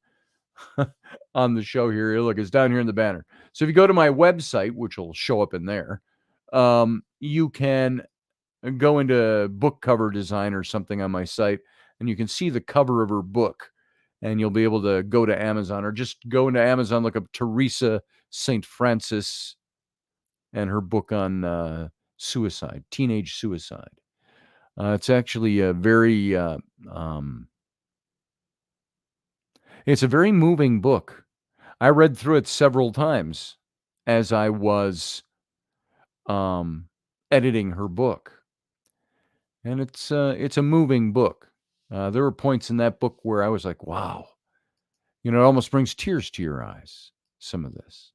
on the show here. Look, it's down here in the banner. So if you go to my website, which will show up in there, you can go into book cover design or something on my site, and you can see the cover of her book. And you'll be able to go to Amazon, or just go into Amazon, look up Teresa St. Francis and her book on suicide, teenage suicide. It's actually a very, it's a very moving book. I read through it several times as I was editing her book, and it's a moving book. There were points in that book where I was like, wow. It almost brings tears to your eyes, some of this,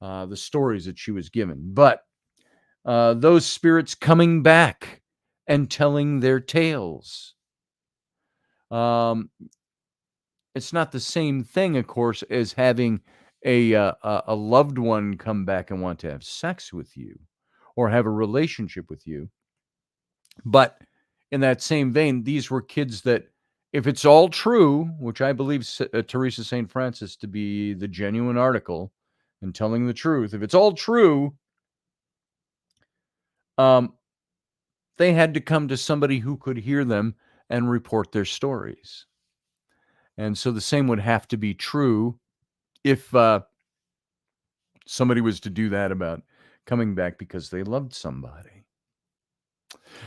the stories that she was given. But those spirits coming back and telling their tales. It's not the same thing, of course, as having a loved one come back and want to have sex with you or have a relationship with you. But in that same vein, these were kids that, if it's all true, which I believe Teresa St. Francis to be the genuine article and telling the truth, if it's all true, they had to come to somebody who could hear them and report their stories. And so the same would have to be true if somebody was to do that about coming back because they loved somebody.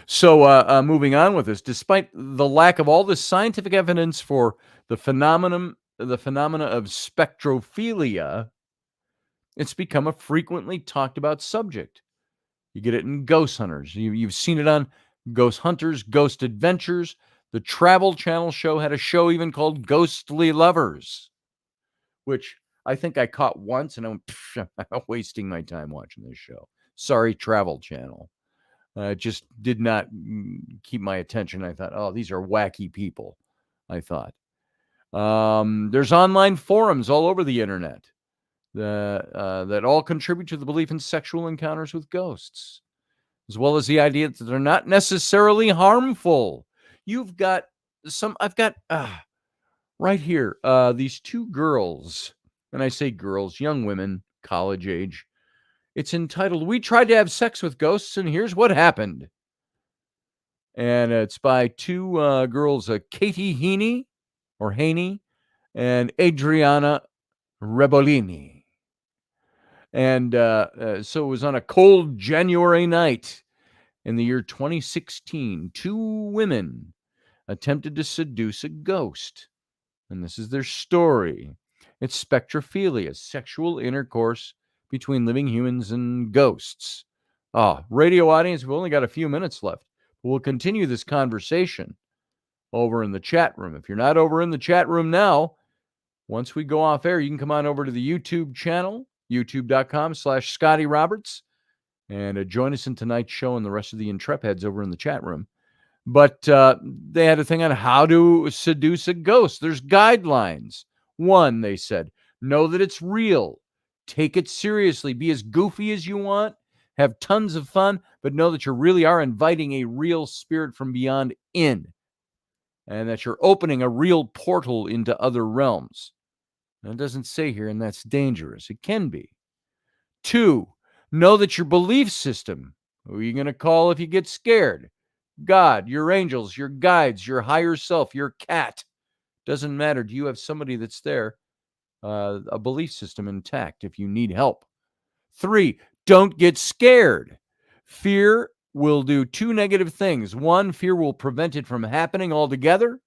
So moving on with this, despite the lack of all the scientific evidence for the phenomena of spectrophilia, it's become a frequently talked about subject. You get it in Ghost Hunters. You've seen it on Ghost Hunters, Ghost Adventures. The Travel Channel show had a show even called Ghostly Lovers, which I think I caught once, and I'm wasting my time watching this show. Sorry, Travel Channel. It just did not keep my attention. I thought, oh, these are wacky people, I thought. There's online forums all over the internet that all contribute to the belief in sexual encounters with ghosts, as well as the idea that they're not necessarily harmful. I've got right here, these two girls, and I say girls, young women, college age. It's entitled, "We Tried to Have Sex with Ghosts, and Here's What Happened." And it's by two girls, Katie Haney and Adriana Rebolini. And so it was on a cold January night in the year 2016. Two women attempted to seduce a ghost. And this is their story. It's spectrophilia, sexual intercourse between living humans and ghosts. Radio audience, we've only got a few minutes left. We'll continue this conversation over in the chat room. If you're not over in the chat room now, once we go off air, you can come on over to the YouTube channel, youtube.com/Scotty Roberts, and join us in tonight's show and the rest of the Intrepids over in the chat room. But they had a thing on how to seduce a ghost. There's guidelines. One, they said, know that it's real. Take it seriously. Be as goofy as you want. Have tons of fun, but know that you really are inviting a real spirit from beyond in, and that you're opening a real portal into other realms. And it doesn't say here, and that's dangerous. It can be. Two, know that your belief system, who are you going to call if you get scared? God, your angels, your guides, your higher self, your cat. Doesn't matter. Do you have somebody that's there? A belief system intact if you need help. Three, don't get scared. Fear will do two negative things. One, fear will prevent it from happening altogether.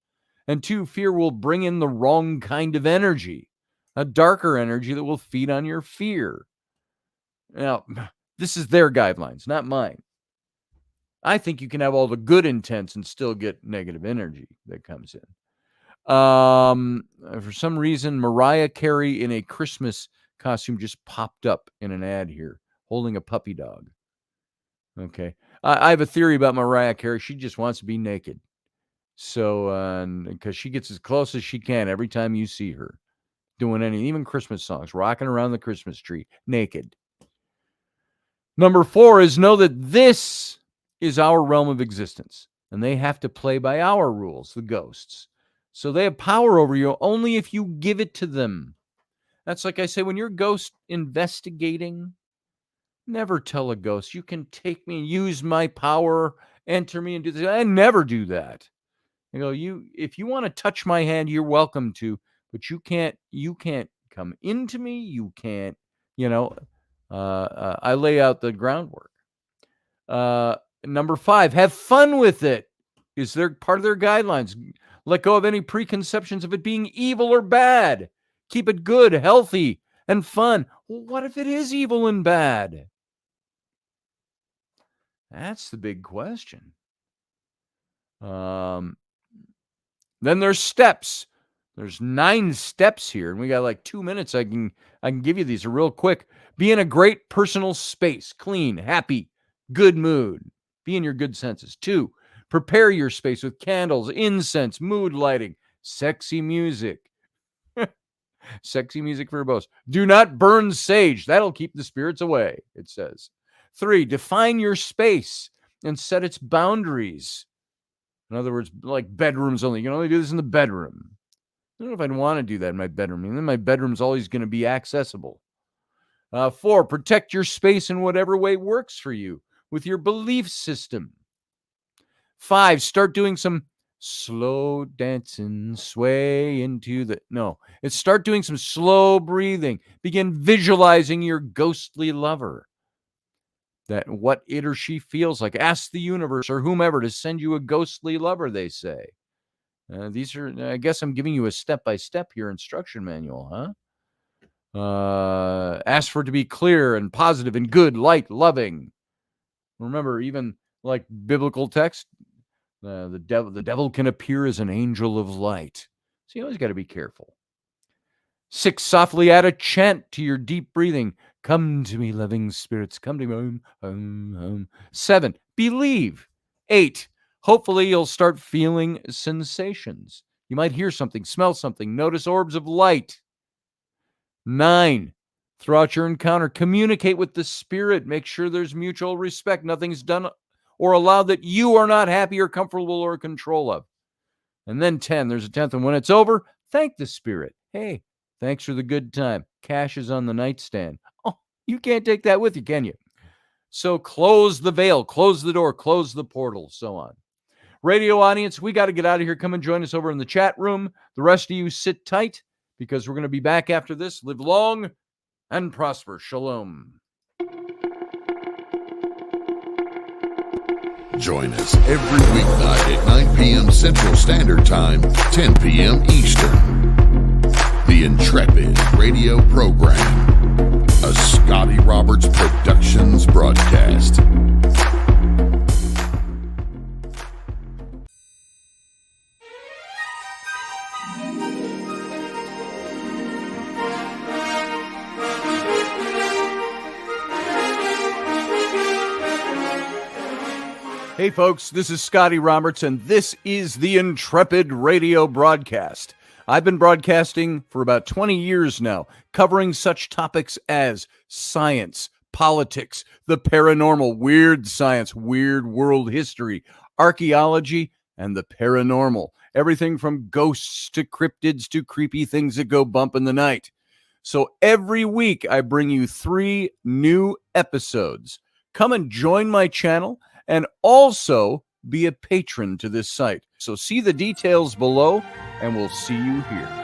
And two, fear will bring in the wrong kind of energy, a darker energy that will feed on your fear. Now, this is their guidelines, not mine. I think you can have all the good intents and still get negative energy that comes in. For some reason, Mariah Carey in a Christmas costume just popped up in an ad here, holding a puppy dog. Okay. I have a theory about Mariah Carey. She just wants to be naked. So, because she gets as close as she can every time you see her doing even Christmas songs, rocking around the Christmas tree, naked. Number 4 is know that this is our realm of existence, and they have to play by our rules, the ghosts. So they have power over you only if you give it to them. That's like I say, when you're ghost investigating, never tell a ghost, you can take me and use my power, enter me and do this. I never do that. If you want to touch my hand, you're welcome to, but you can't come into me. You can't, I lay out the groundwork. Number 5, have fun with it. Is there part of their guidelines? Let go of any preconceptions of it being evil or bad. Keep it good, healthy, and fun. Well, what if it is evil and bad? That's the big question. Then there's steps. There's 9 steps here, and we got like 2 minutes. I can give you these real quick. Be in a great personal space, clean, happy, good mood. Be in your good senses. 2, prepare your space with candles, incense, mood lighting, sexy music. Sexy music for both. Do not burn sage. That'll keep the spirits away, it says. 3, define your space and set its boundaries. In other words, like bedrooms only. You can only do this in the bedroom. I don't know if I'd want to do that in my bedroom. And then my bedroom's always going to be accessible. 4, protect your space in whatever way works for you with your belief system. 5, start doing some slow dancing, sway into the... No, it's start doing some slow breathing. Begin visualizing your ghostly lover. That what it or she feels like. Ask the universe or whomever to send you a ghostly lover, they say. These are, I guess I'm giving you a step-by-step here instruction manual, huh? Ask for it to be clear and positive and good, light, loving. Remember, even like biblical text, the devil can appear as an angel of light. So you always got to be careful. 6, softly add a chant to your deep breathing. Come to me, loving spirits. Come to me. 7, believe. 8, hopefully you'll start feeling sensations. You might hear something, smell something, notice orbs of light. 9, throughout your encounter, communicate with the spirit. Make sure there's mutual respect. Nothing's done or allowed that you are not happy or comfortable or in control of. And then 10, there's a 10th, and when it's over, thank the spirit. Hey, thanks for the good time. Cash is on the nightstand. Oh, you can't take that with you, can you? So close the veil, close the door, close the portal, so on. Radio audience, we got to get out of here. Come and join us over in the chat room. The rest of you sit tight because we're going to be back after this. Live long and prosper. Shalom. Join us every weeknight at 9 p.m. Central Standard Time, 10 p.m. Eastern. The Intrepid Radio Program, a Scotty Roberts Productions broadcast. Hey folks, this is Scotty Roberts, and this is the Intrepid Radio broadcast. I've been broadcasting for about 20 years now, covering such topics as science, politics, the paranormal, weird science, weird world history, archaeology, and the paranormal. Everything from ghosts to cryptids to creepy things that go bump in the night. So every week I bring you 3 new episodes. Come and join my channel and also be a patron to this site. So see the details below, and we'll see you here.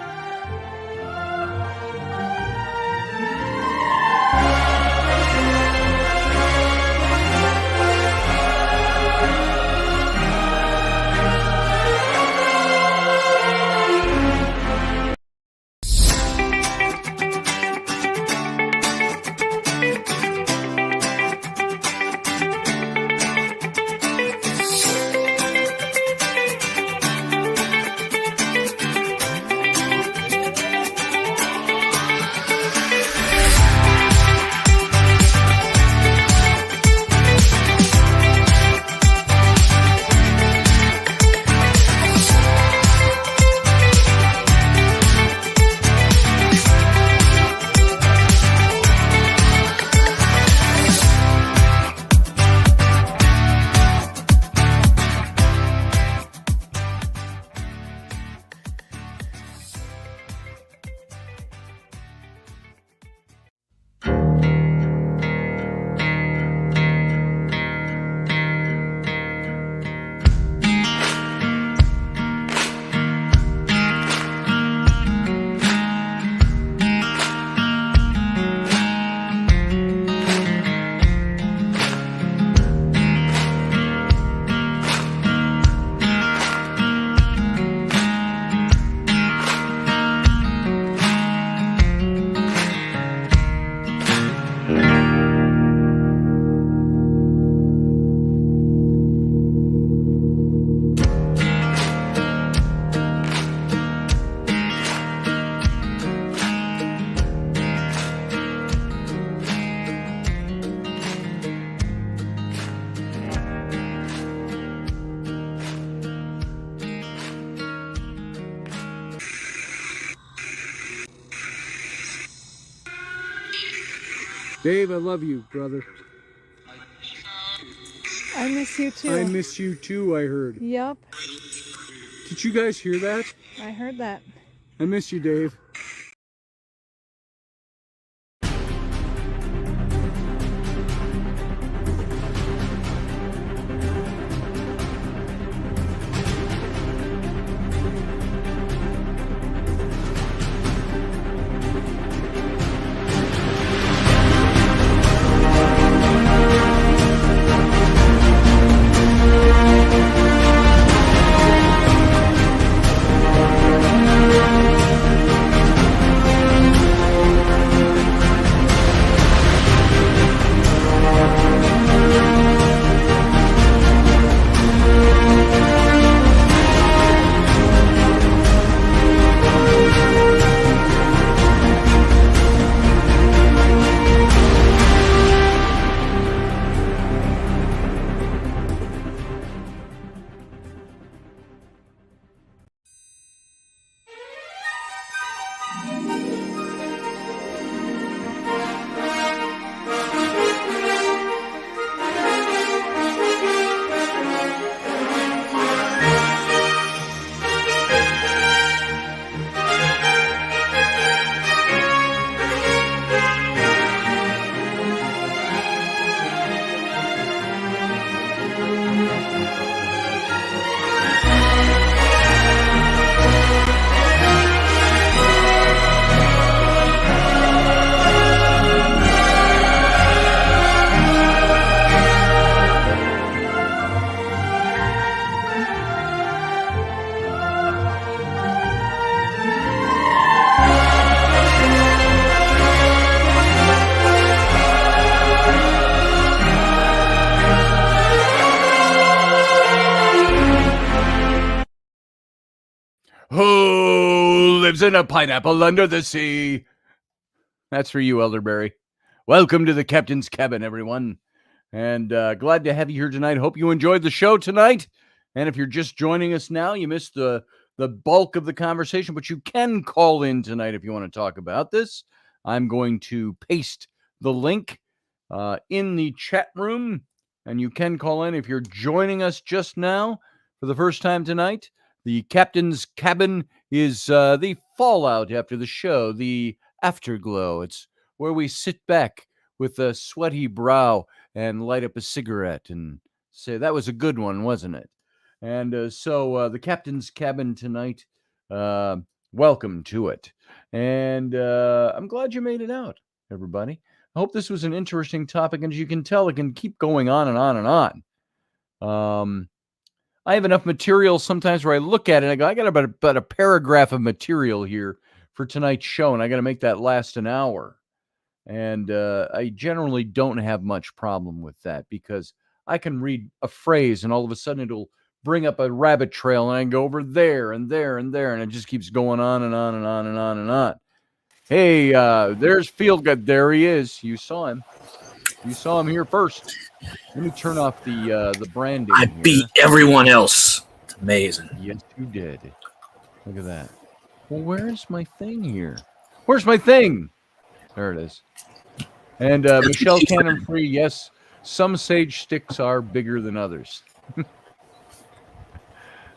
Dave, I love you, brother. I miss you too. I miss you too, I heard. Yep. Did you guys hear that? I heard that. I miss you, Dave. Who lives in a pineapple under the sea? That's for you, Elderberry. Welcome to the Captain's Cabin, everyone. And glad to have you here tonight. Hope you enjoyed the show tonight. And if you're just joining us now, you missed the bulk of the conversation, but you can call in tonight if you want to talk about this. I'm going to paste the link in the chat room, and you can call in if you're joining us just now for the first time tonight. The Captain's Cabin is the fallout after the show, the afterglow. It's where we sit back with a sweaty brow and light up a cigarette and say, that was a good one, wasn't it? And so the Captain's Cabin tonight, welcome to it. And I'm glad you made it out, everybody. I hope this was an interesting topic, and as you can tell, it can keep going on and on and on. I have enough material sometimes where I look at it and I go, I got about a paragraph of material here for tonight's show, and I got to make that last an hour. And I generally don't have much problem with that because I can read a phrase and all of a sudden it'll bring up a rabbit trail and I can go over there and there and there, and it just keeps going on and on and on and on and on. Hey, there's Fieldgood. There he is. You saw him. You saw him here first. Let me turn off the branding. I beat everyone else. It's amazing. Yes, you did. Look at that. Well, where's my thing here? Where's my thing? There it is. And Michelle Cannon Free, yes, some sage sticks are bigger than others.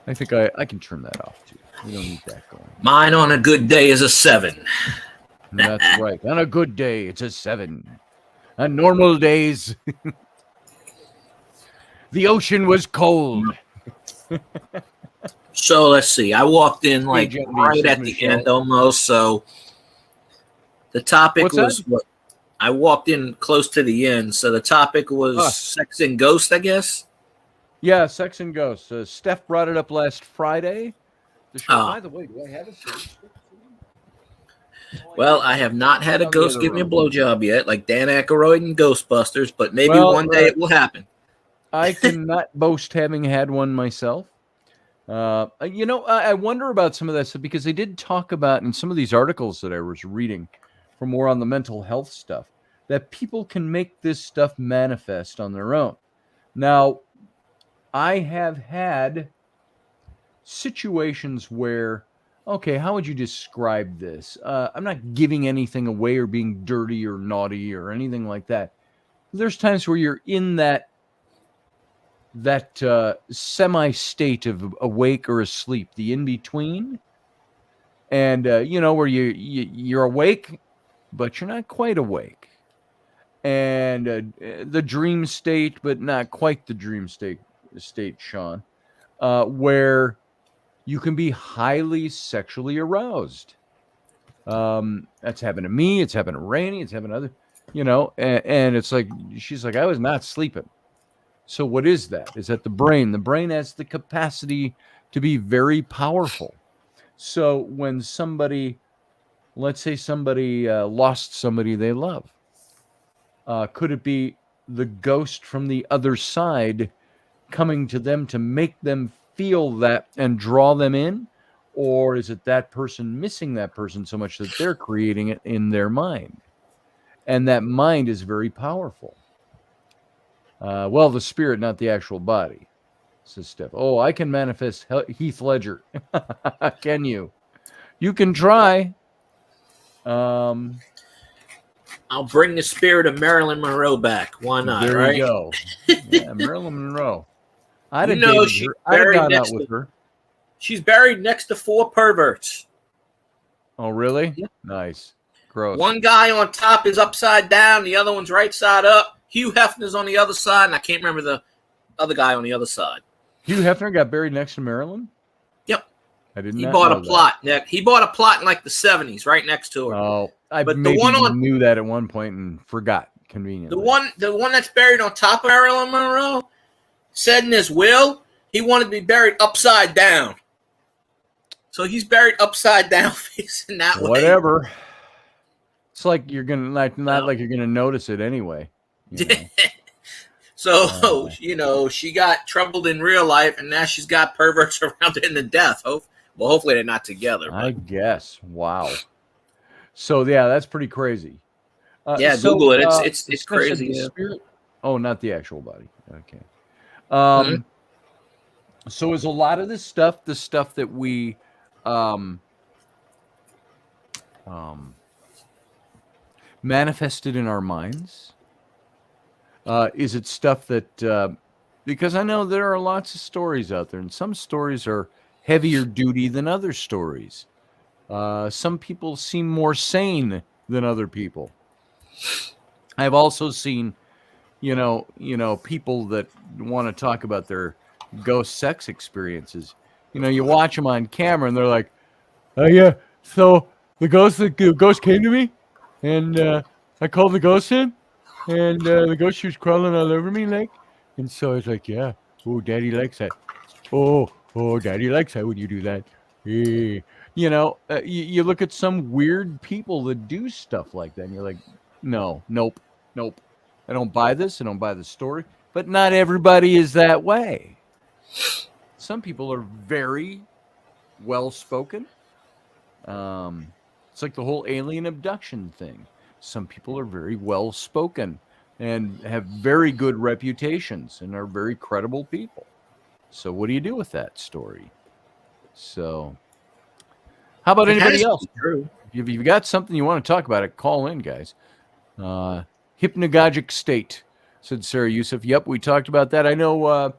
I think I can turn that off too. We don't need that going. Mine on a good day is a 7. That's right. On a good day, it's a 7. On normal days, the ocean was cold. So let's see. I walked in like right at the end almost. So the topic was what I walked in close to the end. So the topic was sex and ghost, I guess. Yeah, sex and ghosts. Steph brought it up last Friday. The show, by the way, do I have a search? Well, I have not had a ghost give me a blowjob yet, like Dan Aykroyd and Ghostbusters, but maybe one day it will happen. I cannot boast having had one myself. I wonder about some of that stuff because they did talk about in some of these articles that I was reading for more on the mental health stuff that people can make this stuff manifest on their own. Now, I have had situations where okay, how would you describe this? I'm not giving anything away or being dirty or naughty or anything like that. There's times where you're in that semi state of awake or asleep, the in between, and where you're awake, but you're not quite awake, and the dream state, but not quite the dream state, Sean, where you can be highly sexually aroused. That's happened to me. It's happened to Rainey. It's happened to other, and it's like, she's like, I was not sleeping. So what is that? Is that the brain? The brain has the capacity to be very powerful. So when somebody, let's say somebody lost somebody they love, could it be the ghost from the other side coming to them to make them feel that and draw them in? Or is it that person missing that person so much that they're creating it in their mind? And that mind is very powerful. Well, the spirit, not the actual body, says Steph. Oh, I can manifest Heath Ledger. Can you? You can try. I'll bring the spirit of Marilyn Monroe back. Why not? There right? you go. Yeah, Marilyn Monroe. I'd have gone out with her. She's buried next to 4 perverts. Oh, really? Yeah. Nice. Gross. One guy on top is upside down. The other one's right side up. Hugh Hefner's on the other side, and I can't remember the other guy on the other side. Hugh Hefner got buried next to Marilyn? Yep. I didn't. He bought a plot. He bought a plot in like the 70s, right next to her. Oh, but maybe knew that at one point and forgot conveniently. The one that's buried on top of Marilyn Monroe said in his will he wanted to be buried upside down. So he's buried upside down, facing that way. Whatever. It's like you're gonna not like you're gonna notice it anyway. So she got troubled in real life, and now she's got perverts around her in the death. Hopefully they're not together. I guess. Wow. So yeah, that's pretty crazy. Google it. It's crazy. Spirit? Oh, not the actual body. Okay. So is a lot of this stuff the stuff that we manifested in our minds? Is it stuff that because I know there are lots of stories out there, and some stories are heavier duty than other stories. Some people seem more sane than other people. I've also seen, people that want to talk about their ghost sex experiences. You watch them on camera, and they're like, "Oh yeah, so the ghost came to me, and I called the ghost in, and the ghost, she was crawling all over me, like, and so I was like, yeah, oh, daddy likes that. Oh, daddy likes that when you do that. Hey. You look at some weird people that do stuff like that, and you're like, nope. I don't buy this. I don't buy the story. But not everybody is that way. Some people are very well-spoken. It's like the whole alien abduction thing. Some people are very well-spoken and have very good reputations and are very credible people. So what do you do with that story? So how about anybody else? If you've got something you want to talk about, call in, guys. Hypnagogic state, said Sarah Youssef. Yep, we talked about that. I know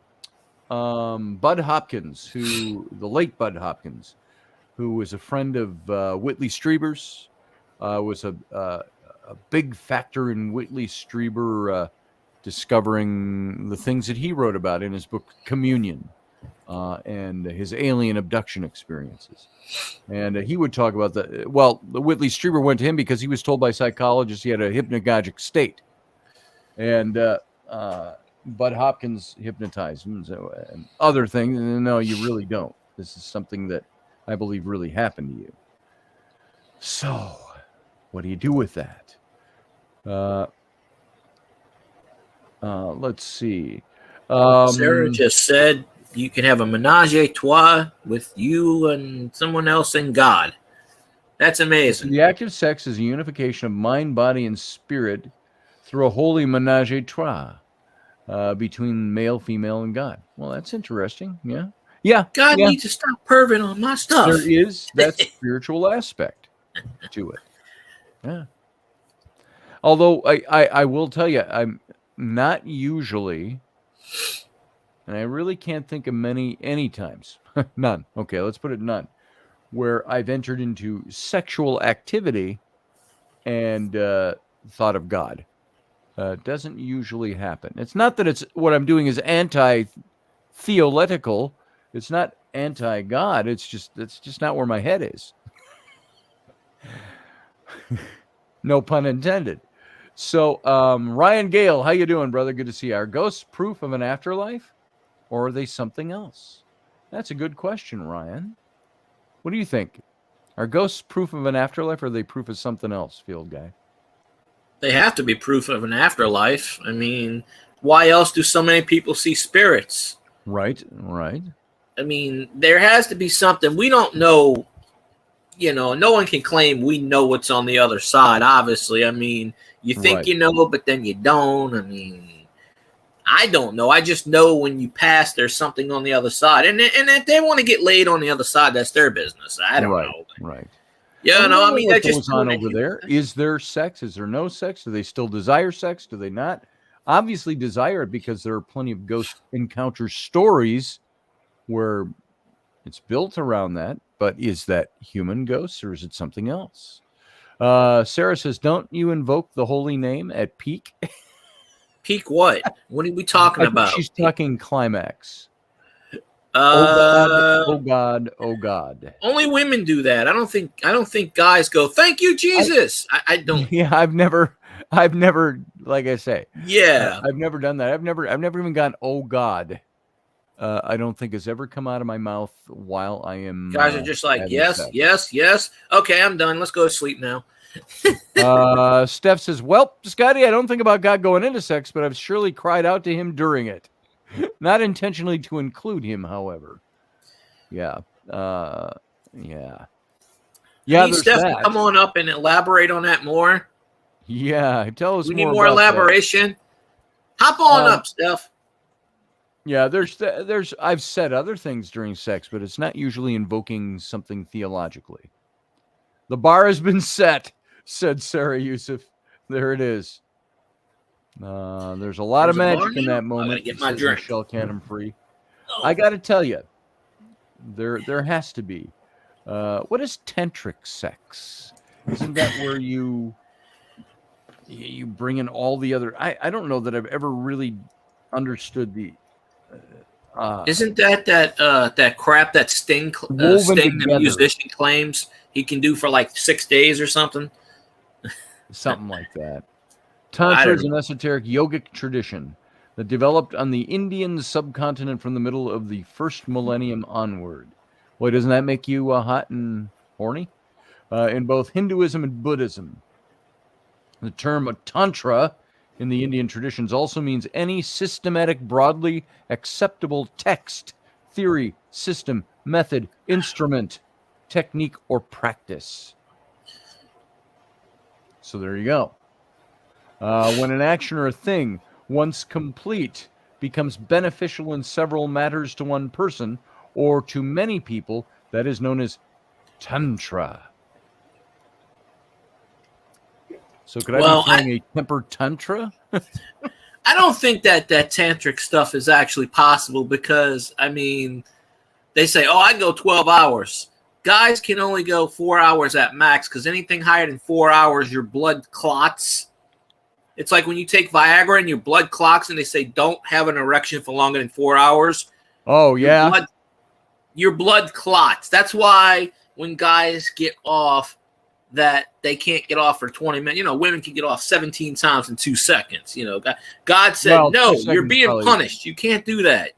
Bud Hopkins, the late Bud Hopkins, who was a friend of Whitley Strieber's, was a big factor in Whitley Strieber discovering the things that he wrote about in his book Communion, and his alien abduction experiences. And he would talk about the Whitley Strieber went to him because he was told by psychologists he had a hypnagogic state. And Bud Hopkins hypnotized him and other things. And no, you really don't. This is something that I believe really happened to you. So what do you do with that? Let's see. Sarah just said you can have a menage a trois with you and someone else and God. That's amazing. The act of sex is a unification of mind, body, and spirit through a holy menage a trois between male, female, and God. Well, that's interesting. Yeah. Yeah. God yeah. needs to stop perving on my stuff. There is that spiritual aspect to it. Yeah. Although I will tell you, I'm not usually, and I really can't think of any times, none. Okay, let's put it none, where I've entered into sexual activity and thought of God. Doesn't usually happen. It's not that it's what I'm doing is anti-theoletical. It's not anti-God. It's just not where my head is. No pun intended. So, Ryan Gale, how you doing, brother? Good to see you. Are ghosts proof of an afterlife, or are they something else? That's a good question, Ryan. What do you think? Are ghosts proof of an afterlife, or are they proof of something else, field guy? They have to be proof of an afterlife. I mean, why else do so many people see spirits? Right. I mean, there has to be something. We don't know, no one can claim we know what's on the other side, obviously. I mean, you think you know, but then you don't. I mean, I don't know. I just know when you pass, there's something on the other side. And if they want to get laid on the other side, that's their business. I don't know. Right. Yeah, well, no, I mean, what that's goes just on over there. Is there sex? Is there no sex? Do they still desire sex? Do they not? Obviously desire it, because there are plenty of ghost encounter stories where it's built around that. But is that human ghosts, or is it something else? Sarah says, don't you invoke the holy name at peak? Peak what? What are we talking about? She's talking climax. Oh God. Only women do that. I don't think guys go, thank you, Jesus. I don't. Yeah, I've never, like I say, yeah, I've never done that. I've never even gone, oh God. I don't think has ever come out of my mouth while I am. Guys are just like, yes. Okay, I'm done. Let's go to sleep now. Steph says, well, Scotty, I don't think about God going into sex, but I've surely cried out to him during it. Not intentionally to include him, however. Yeah. Yeah. Steph, that. Come on up and elaborate on that more. Yeah, tell us more. We need more elaboration. That. Hop on up, Steph. Yeah, there's I've said other things during sex, but it's not usually invoking something theologically. The bar has been set, said Sarah Yusuf. There it is. There's a lot of magic in that moment. Get my drink. Shell cannon free. Oh. I got to tell you, there has to be. What is tantric sex? Isn't that where you bring in all the other? I don't know that I've ever really understood the. Isn't that crap that Sting the musician claims he can do for like 6 days or something? Something like that. Tantra is an esoteric yogic tradition that developed on the Indian subcontinent from the middle of the first millennium onward. Boy, doesn't that make you hot and horny? In both Hinduism and Buddhism. The term Tantra in the Indian traditions also means any systematic, broadly acceptable text, theory, system, method, instrument, technique, or practice. So there you go. When an action or a thing, once complete, becomes beneficial in several matters to one person or to many people, that is known as Tantra. So could I be playing a tempered tantra? I don't think that tantric stuff is actually possible because, I mean, they say, I go 12 hours. Guys can only go 4 hours at max because anything higher than 4 hours, your blood clots. It's like when you take Viagra and your blood clots and they say don't have an erection for longer than 4 hours. Oh, yeah. Your blood clots. That's why when guys get off, that they can't get off for 20 minutes. Women can get off 17 times in 2 seconds. God said, no, you're being punished. You can't do that.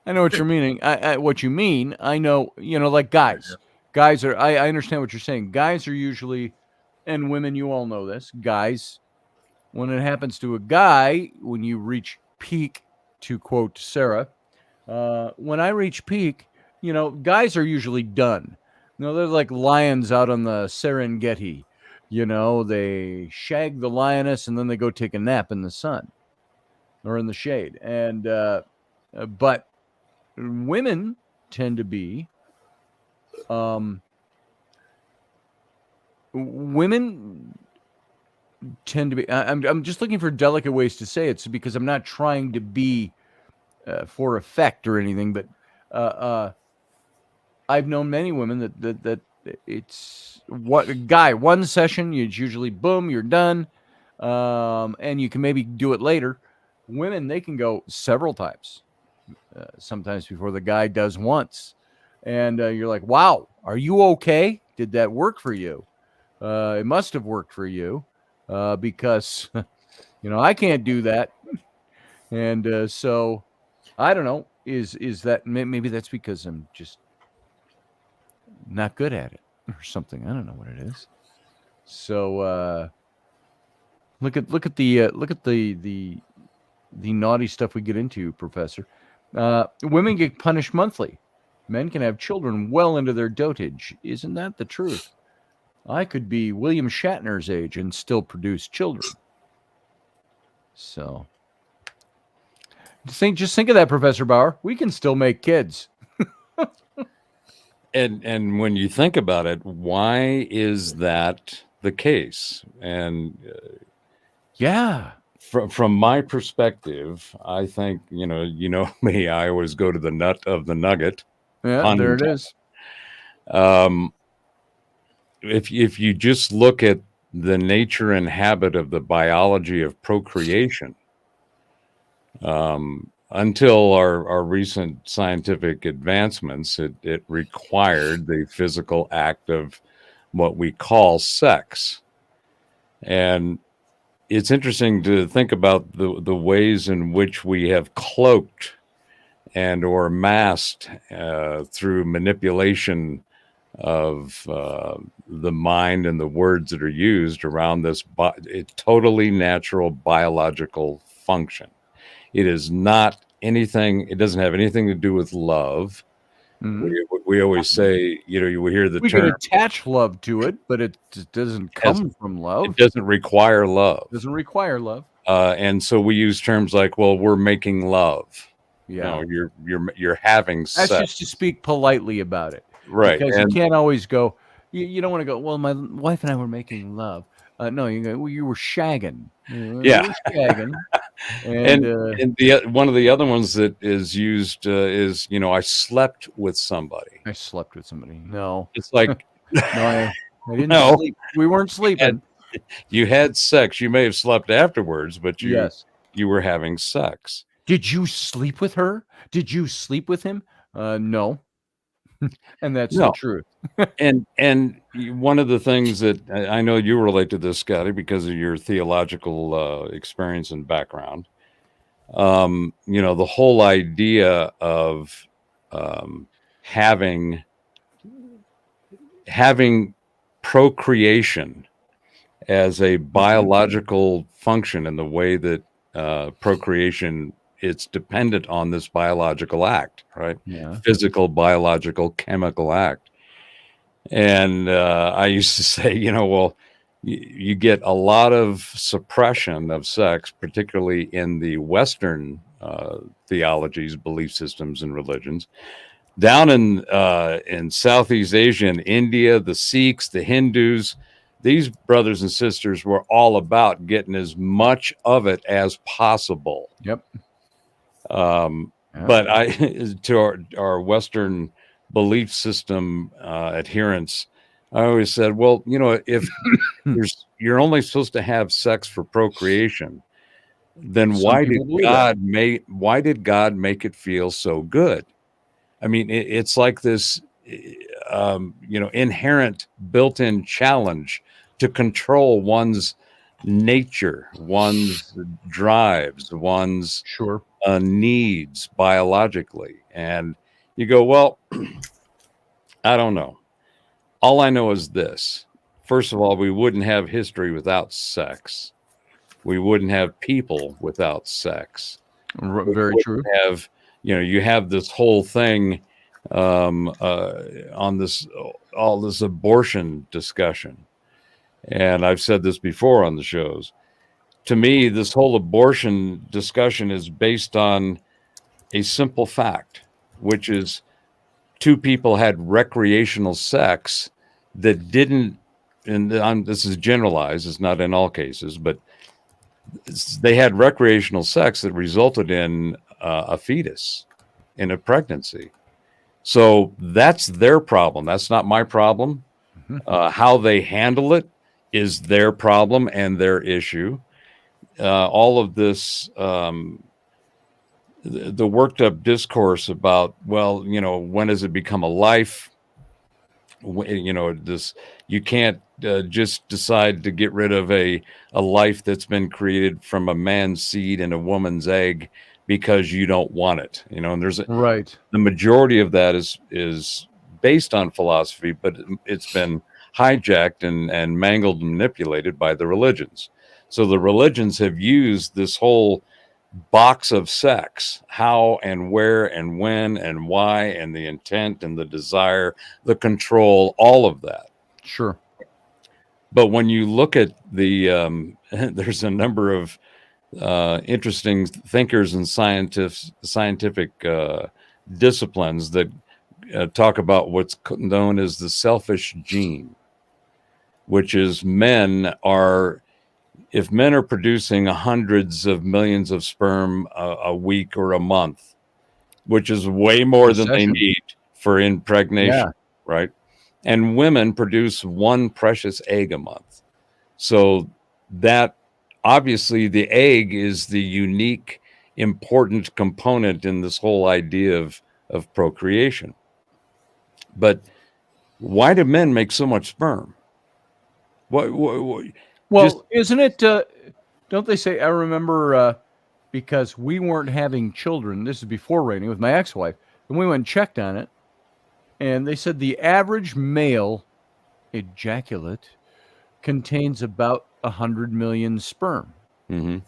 I know what you're meaning. What you mean, I know, like guys. Yeah. Guys are, I understand what you're saying. Guys are usually, and women, you all know this, guys, when it happens to a guy, when you reach peak, to quote Sarah, when I reach peak, guys are usually done. They're like lions out on the Serengeti. They shag the lioness and then they go take a nap in the sun or in the shade. And but women, tend to be. Women tend to be. I'm just looking for delicate ways to say it, because I'm not trying to be for effect or anything, but I've known many women that it's one session, it's usually boom, you're done, and you can maybe do it later. Women, they can go several times, sometimes before the guy does once, and you're like, wow, are you okay? Did that work for you? It must have worked for you, because I can't do that, and so I don't know. Is that maybe that's because I'm just not good at it or something? I don't know what it is. So look at the naughty stuff we get into, Professor. Women get punished monthly. Men can have children well into their dotage. Isn't that the truth? I could be William Shatner's age and still produce children. So just think of that, Professor Bauer. We can still make kids. And when you think about it, why is that the case? And yeah, from my perspective, I think you know me. I always go to the nut of the nugget. Yeah, there it is. If you just look at the nature and habit of the biology of procreation, until our recent scientific advancements, it required the physical act of what we call sex. And it's interesting to think about the ways in which we have cloaked and or masked through manipulation of the mind and the words that are used around this totally natural biological function. It is not anything. It doesn't have anything to do with love. Mm-hmm. We always say, you hear the term. We can attach love to it, but it doesn't come from love. It doesn't require love. It doesn't require love. And so we use terms like, well, we're making love. Yeah. No, you're having sex. That's just to speak politely about it. Right. Because you can't always go, you don't want to go, well, my wife and I were making love. No, you go, well, you were shagging. Yeah. You were shagging. And the one of the other ones that is used is, I slept with somebody. I slept with somebody. No. It's like, no, I didn't sleep. We weren't sleeping. You had sex. You may have slept afterwards, but you were having sex. Did you sleep with her? Did you sleep with him? No. And that's the truth. and one of the things that I know you relate to this, Scotty, because of your theological experience and background, the whole idea of having procreation as a biological function, in the way that procreation, it's dependent on this biological act, right? Yeah. Physical, biological, chemical act. And I used to say, well, you get a lot of suppression of sex, particularly in the Western theologies, belief systems, and religions. Down in Southeast Asia and India, the Sikhs, the Hindus, these brothers and sisters were all about getting as much of it as possible. Yep. But to our Western belief system adherents, I always said, well, if you're only supposed to have sex for procreation, then why did God make it feel so good? I mean, it's like this, inherent built-in challenge to control one's nature, one's drives, one's needs biologically. And you go, well, I don't know. All I know is this. First of all, we wouldn't have history without sex. We wouldn't have people without sex. Very true. You have this whole thing on all this abortion discussion. And I've said this before on the shows. To me, this whole abortion discussion is based on a simple fact, which is two people had recreational sex that didn't, and this is generalized, it's not in all cases, but they had recreational sex that resulted in a fetus, in a pregnancy. So that's their problem. That's not my problem. How they handle it is their problem and their issue. All of this, the worked up discourse about, well, when does it become a life? You can't just decide to get rid of a life that's been created from a man's seed and a woman's egg because you don't want it. And there's right. The majority of that is based on philosophy, but it's been hijacked and mangled and manipulated by the religions. So the religions have used this whole box of sex, how and where and when and why, and the intent and the desire, the control, all of that. Sure. But when you look at the there's a number of interesting thinkers and scientific disciplines that talk about what's known as the selfish gene, which is if men are producing hundreds of millions of sperm a week or a month, which is way more than they need for impregnation, right? And women produce one precious egg a month. So that obviously the egg is the unique, important component in this whole idea of procreation. But why do men make so much sperm? Well, isn't it, don't they say, I remember because we weren't having children, this is before Rainey, with my ex-wife, and we went and checked on it, and they said the average male ejaculate contains about 100 million sperm. Mm-hmm.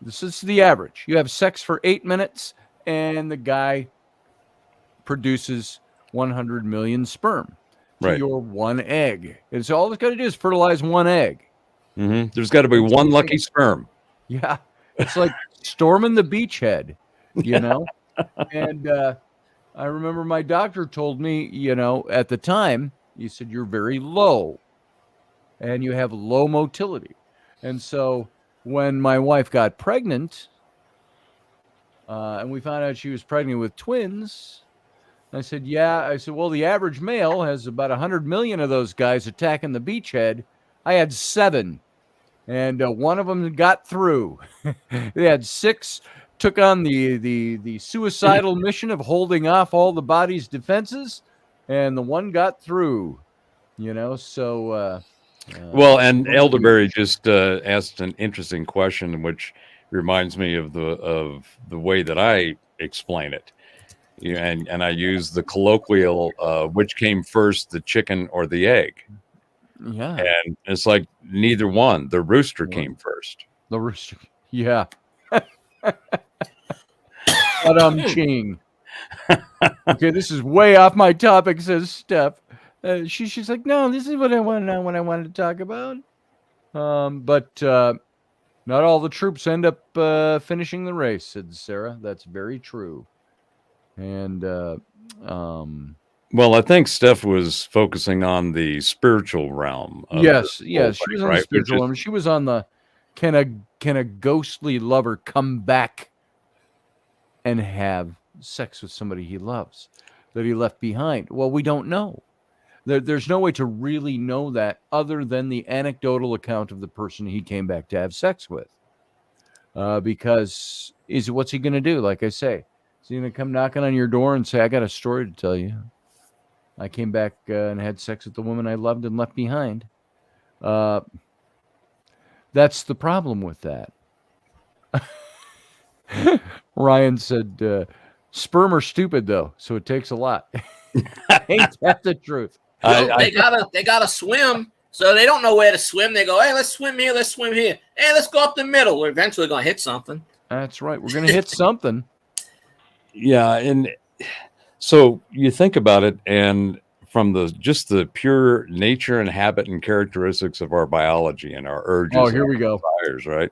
This is the average. You have sex for 8 minutes, and the guy produces 100 million sperm to your one egg. And so all it's got to do is fertilize one egg. Mm-hmm. There's got to be one lucky sperm. Yeah. It's like storming the beachhead, And I remember my doctor told me, at the time, he said, you're very low and you have low motility. And so when my wife got pregnant and we found out she was pregnant with twins, I said, well, the average male has about 100 million of those guys attacking the beachhead. I had 7. And one of them got through. They had 6, took on the suicidal mission of holding off all the body's defenses, and the one got through. So. Well, and Elderberry just asked an interesting question, which reminds me of the way that I explain it. And I use the colloquial, which came first, the chicken or the egg? Yeah. And it's like neither one. The rooster came first. The rooster. Yeah. But ching. Okay, this is way off my topic, says Steph. She's like, no, this is what I want to know, what I wanted to talk about. But not all the troops end up finishing the race, said Sarah. That's very true. And well, I think Steph was focusing on the spiritual realm. Yes, she was on the spiritual realm. She was on the can a ghostly lover come back and have sex with somebody he loves that he left behind? Well, we don't know. There's no way to really know that other than the anecdotal account of the person he came back to have sex with. Because what's he going to do? Like I say, is he going to come knocking on your door and say, I got a story to tell you? I came back and had sex with the woman I loved and left behind. That's the problem with that. Ryan said, sperm are stupid, though, so it takes a lot. Ain't that the truth? They gotta swim, so they don't know where to swim. They go, hey, let's swim here, let's swim here. Hey, let's go up the middle. We're eventually going to hit something. That's right. We're going to hit something. Yeah, and so you think about it, and from just the pure nature and habit and characteristics of our biology and our urges. Oh, here we go. Desires, right?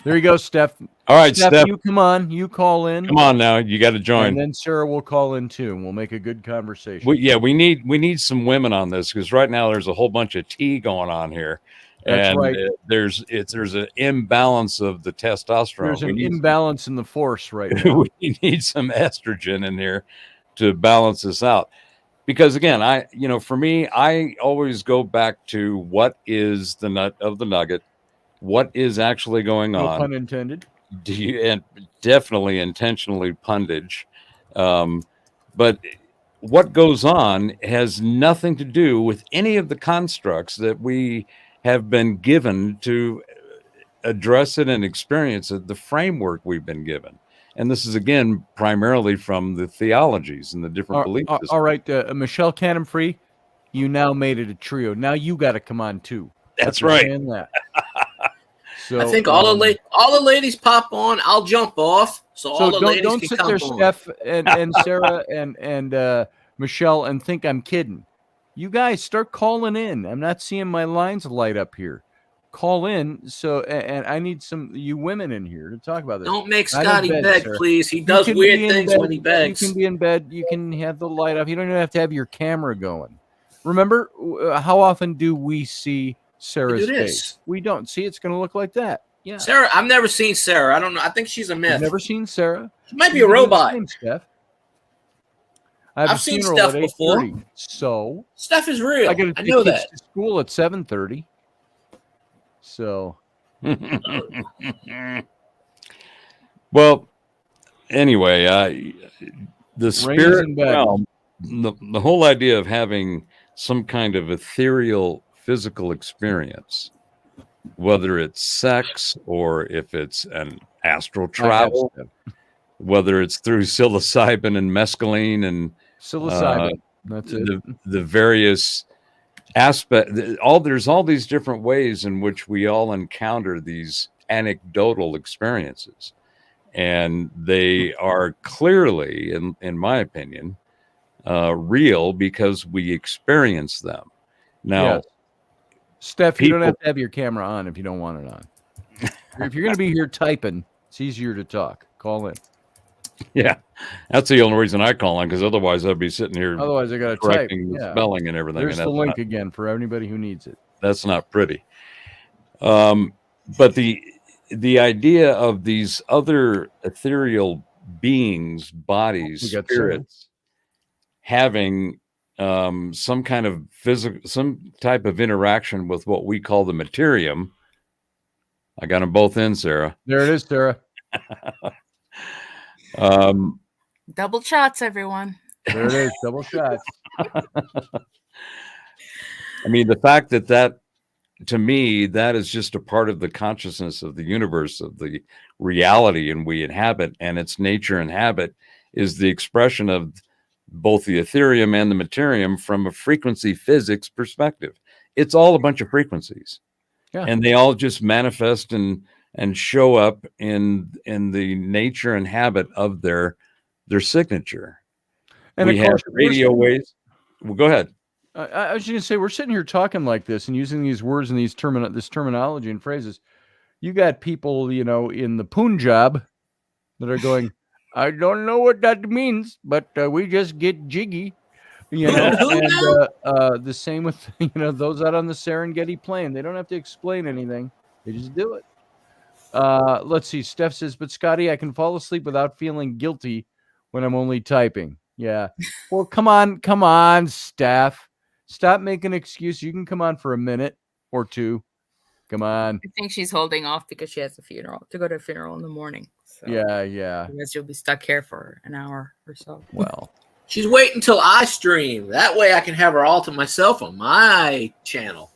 There you go, Steph. All right, Steph. You come on. You call in. Come on now. You got to join. And then Sarah will call in too, and we'll make a good conversation. We need some women on this, because right now there's a whole bunch of tea going on here. That's right. There's an imbalance of the testosterone. There's an imbalance in the force right now. We need some estrogen in here to balance this out. Because again, for me, I always go back to what is the nut of the nugget, what is actually going on. No pun intended. And definitely intentionally pundage. But what goes on has nothing to do with any of the constructs that we have been given to address it and experience it, the framework we've been given. And this is, again, primarily from the theologies and the different belief systems. All right, Michelle Cannon-Free, you now made it a trio. Now you got to come on, too. That's right. That. So, I think all the ladies pop on. I'll jump off. So all the ladies don't can sit come there, on. Steph and Sarah and Michelle, and think I'm kidding. You guys start calling in. I'm not seeing my lines light up here. Call in. So, and I need some you women in here to talk about this. Don't make Scotty beg, please. He does weird things when he begs. You can be in bed. You can have the light off. You don't even have to have your camera going. Remember, how often do we see Sarah's face? We don't. See, it's going to look like that. Yeah. Sarah, I've never seen Sarah. I don't know. I think she's a myth. You've never seen Sarah? She might be a robot. Steph. I've seen Steph before. So Steph is real. I know that. To school at 7:30. So. Well, anyway, the spirit realm, the whole idea of having some kind of ethereal physical experience, whether it's sex or if it's an astral travel, whether it's through psilocybin and mescaline and psilocybin, that's it. The various aspect, there's all these different ways in which we all encounter these anecdotal experiences, and they are clearly, in my opinion, real because we experience them. Now, yes. Steph, you don't have to have your camera on if you don't want it on. If you're going to be here typing, it's easier to talk. Call in. Yeah, that's the only reason I call in, because otherwise I'd be sitting here. Otherwise, I got to type. The spelling and everything. There's the link again for anybody who needs it. That's not pretty. But the idea of these other ethereal beings, bodies, spirits, having some kind of some type of interaction with what we call the materium. I got them both in, Sarah. There it is, Sarah. Double shots, everyone. There it is, double shots. I mean, the fact that to me, that is just a part of the consciousness of the universe, of the reality and we inhabit, and its nature and habit is the expression of both the etherium and the materium from a frequency physics perspective. It's all a bunch of frequencies, and they all just manifest and show up in the nature and habit of their signature. And we have radio waves. Well, go ahead. I was just going to say, we're sitting here talking like this and using these words and this terminology and phrases. You got people, in the Punjab that are going, I don't know what that means, but we just get jiggy, and the same with, those out on the Serengeti plain. They don't have to explain anything. They just do it. Let's see. Steph says, but Scotty, I can fall asleep without feeling guilty when I'm only typing. Yeah. Well, come on, Steph. Stop making excuses. You can come on for a minute or two. Come on. I think she's holding off because she has to go to a funeral in the morning. So yeah. I guess you'll be stuck here for an hour or so. Well, she's waiting until I stream. That way I can have her all to myself on my channel.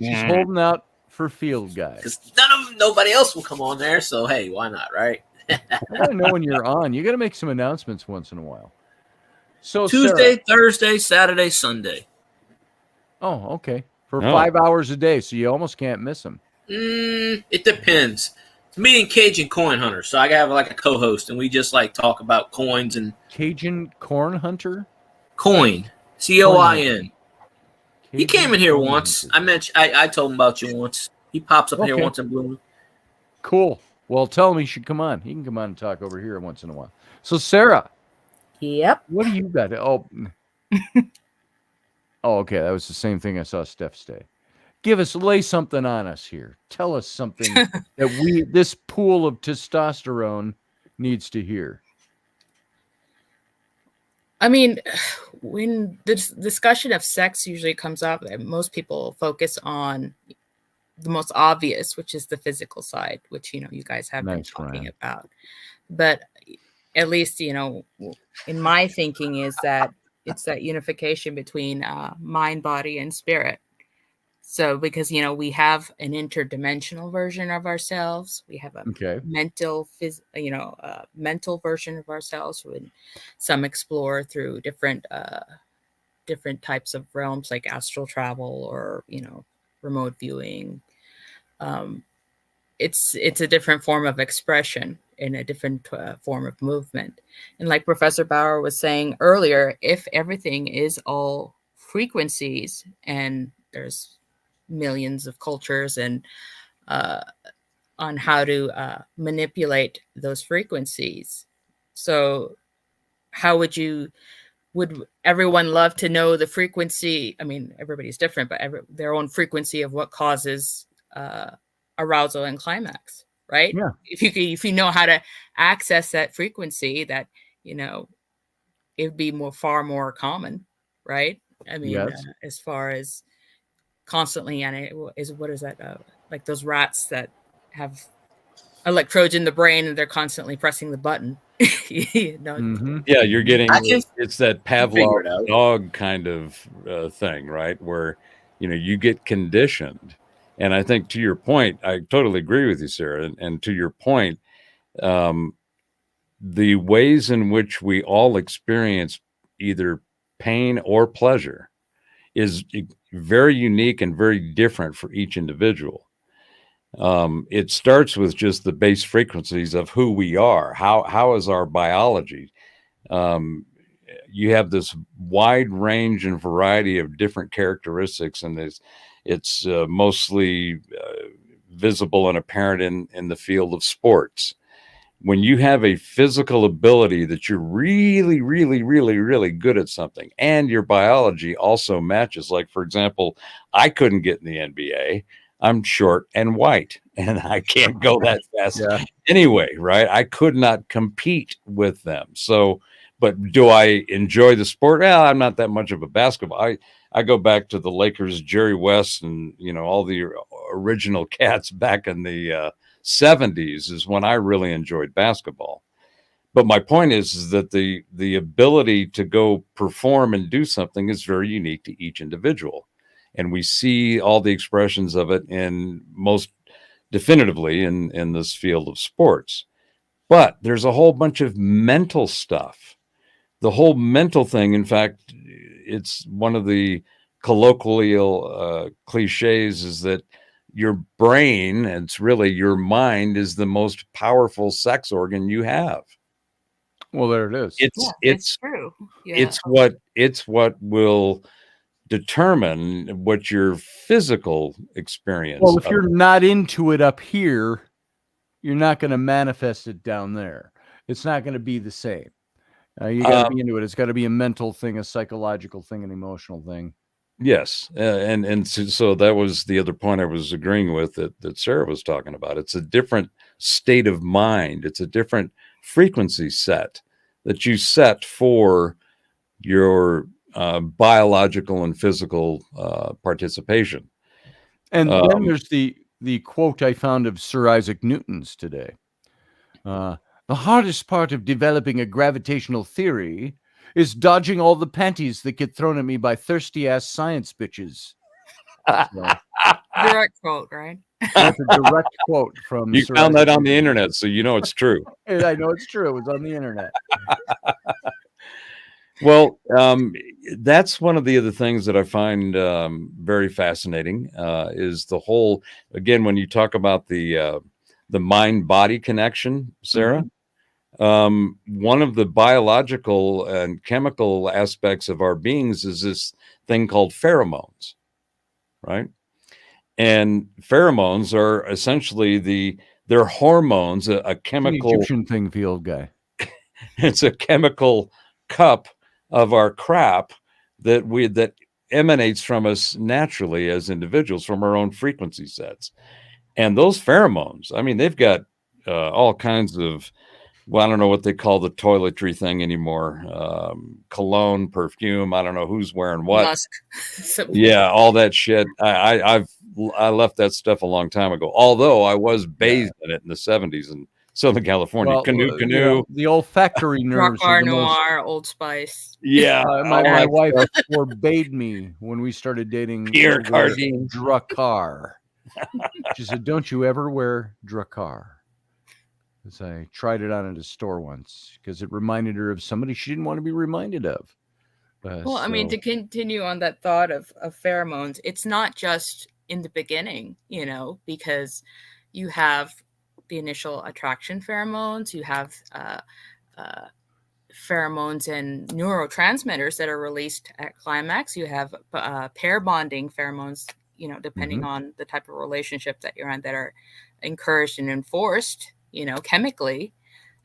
She's holding out for field guys. Because nobody else will come on there. So, hey, why not, right? I want to know when you're on. You got to make some announcements once in a while. So Tuesday, Sarah, Thursday, Saturday, Sunday. Oh, okay. For 5 hours a day, so you almost can't miss them. It depends. It's me and Cajun Coin Hunter, so I have like a co-host, and we just talk about coins and Cajun Corn Hunter. Coin, COIN. He came in here once. Hunter. I told him about you once. He pops up here once in blue. Cool. Well, tell him he should come on. He can come on and talk over here once in a while. So, Sarah, Yep. what do you got? Oh, okay. That was the same thing I saw Steph say. Lay something on us here. Tell us something that this pool of testosterone needs to hear. I mean, when the discussion of sex usually comes up, most people focus on the most obvious, which is the physical side, which, you guys have been talking about. But at least, in my thinking is that it's that unification between mind, body, and spirit. So because, we have an interdimensional version of ourselves. We have a mental version of ourselves. When some explore through different types of realms like astral travel or, remote viewing. It's a different form of expression in a different form of movement. And like Professor Bauer was saying earlier, if everything is all frequencies and there's millions of cultures and on how to manipulate those frequencies. So how would everyone love to know the frequency? I mean, everybody's different, but their own frequency of what causes arousal and climax, right? Yeah. If you know how to access that frequency, that it would be far more common, right? I mean, as far as constantly, and what is that? Like those rats that have electrodes in the brain and they're constantly pressing the button. Mm-hmm. Yeah, you're getting it's that Pavlov dog kind of thing, right? Where you get conditioned. And I think to your point, I totally agree with you, Sarah. And to your point, the ways in which we all experience either pain or pleasure is very unique and very different for each individual. It starts with just the base frequencies of who we are. How is our biology? You have this wide range and variety of different characteristics, and it's mostly visible and apparent in the field of sports. When you have a physical ability that you're really, really, really, really good at something, and your biology also matches, like, for example, I couldn't get in the NBA. I'm short and white, and I can't go that fast anyway, right? I could not compete with them. So, but do I enjoy the sport? Well, I'm not that much of a basketball. I go back to the Lakers, Jerry West, and all the original cats back in the 70s is when I really enjoyed basketball. But my point is that the ability to go perform and do something is very unique to each individual. And we see all the expressions of it in most definitively in this field of sports. But there's a whole bunch of mental stuff. The whole mental thing, in fact, it's one of the colloquial cliches is that your brain, it's really your mind, is the most powerful sex organ you have. Well, there it is. It's true. Yeah. It's what will determine what your physical experience. Well, if you're not into it up here, you're not going to manifest it down there. It's not going to be the same. You got to be into it. It's got to be a mental thing, a psychological thing, an emotional thing. Yes, and so that was the other point I was agreeing with that Sarah was talking about. It's a different state of mind. It's a different frequency set that you set for your biological and physical participation. And then there's the quote I found of Sir Isaac Newton's today. The hardest part of developing a gravitational theory is dodging all the panties that get thrown at me by thirsty-ass science bitches. So, direct quote, right? That's a direct quote from You Sir found Isaac that on Newton. the internet, so you know it's true. I know it's true. It was on the internet. Well, that's one of the other things that I find very fascinating is the whole, again, when you talk about the mind-body connection, Sarah, one of the biological and chemical aspects of our beings is this thing called pheromones, right? And pheromones are essentially they're hormones, a chemical Egyptian thing field guy. It's a chemical cup of our crap that emanates from us naturally as individuals from our own frequency sets. And those pheromones, I mean, they've got all kinds of, well, I don't know what they call the toiletry thing anymore. Cologne, perfume. I don't know who's wearing what. Musk. Yeah, all that shit. I left that stuff a long time ago. Although I was bathed in it in the 70s in Southern California. Well, Canoe. you know, the olfactory nerves. Drakkar Noir, Old Spice. Yeah, my wife forbade me when we started dating. Pierre Cardin. Drakkar. She said, "Don't you ever wear Drakkar." Because I tried it on at a store once because it reminded her of somebody she didn't want to be reminded of. Well, I mean, to continue on that thought of pheromones, it's not just in the beginning, you know, because you have the initial attraction pheromones, you have pheromones and neurotransmitters that are released at climax, you have pair bonding pheromones, you know, depending on the type of relationship that you're in, that are encouraged and enforced, you know, chemically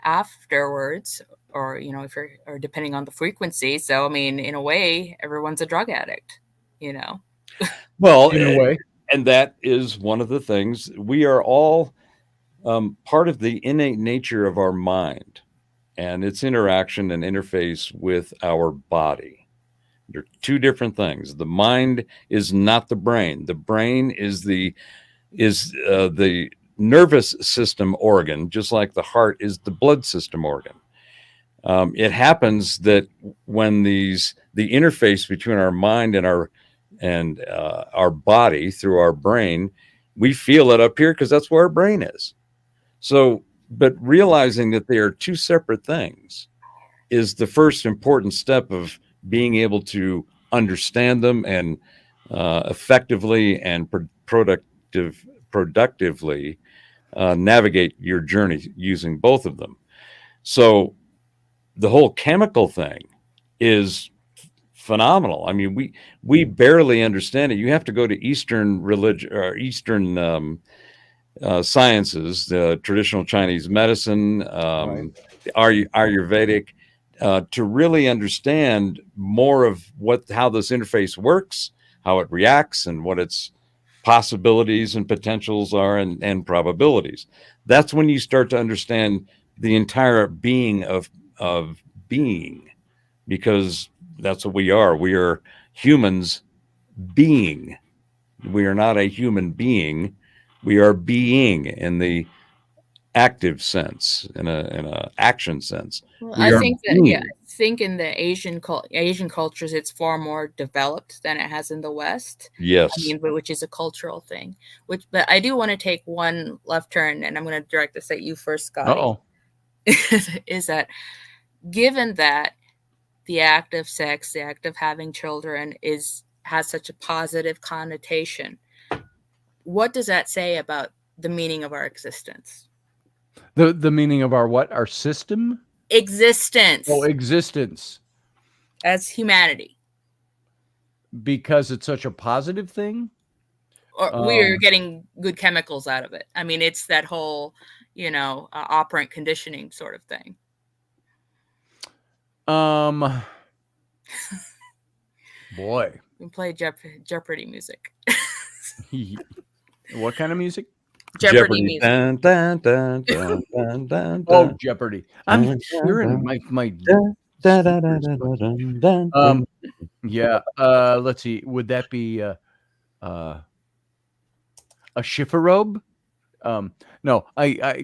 afterwards, or, you know, or depending on the frequency. So, I mean, in a way, everyone's a drug addict, you know? Well, in a way. And that is one of the things. We are all part of the innate nature of our mind and its interaction and interface with our body. They're two different things. The mind is not the brain. The brain is the nervous system organ, just like the heart is the blood system organ. It happens that when the interface between our mind and our body through our brain, we feel it up here because that's where our brain is. So, but realizing that they are two separate things is the first important step of being able to understand them and effectively and productively navigate your journey using both of them. So the whole chemical thing is phenomenal. I mean, we barely understand it. You have to go to Eastern religion or Eastern sciences, the traditional Chinese medicine, Ayurvedic, to really understand more of how this interface works, how it reacts, and what its possibilities and potentials are, and probabilities. That's when you start to understand the entire being of being, because that's what we are. We are humans being. We are not a human being. We are being in the active sense, in a action sense. Well, I think I think in the Asian cultures, it's far more developed than it has in the West. Yes, I mean, which is a cultural thing. But I do want to take one left turn, and I'm going to direct this at you first, Scotty. Is that given that the act of sex, the act of having children, has such a positive connotation, what does that say about the meaning of our existence? The meaning of our what? Our system? Existence. Oh, existence. As humanity. Because it's such a positive thing? Or we're getting good chemicals out of it. I mean, it's that whole, you know, operant conditioning sort of thing. Boy. We play Jeopardy music. What kind of music? Jeopardy music. Dun, dun, dun, dun, dun, dun, oh, Jeopardy. I'm hearing my yeah. Let's see. Would that be a chifforobe? No, I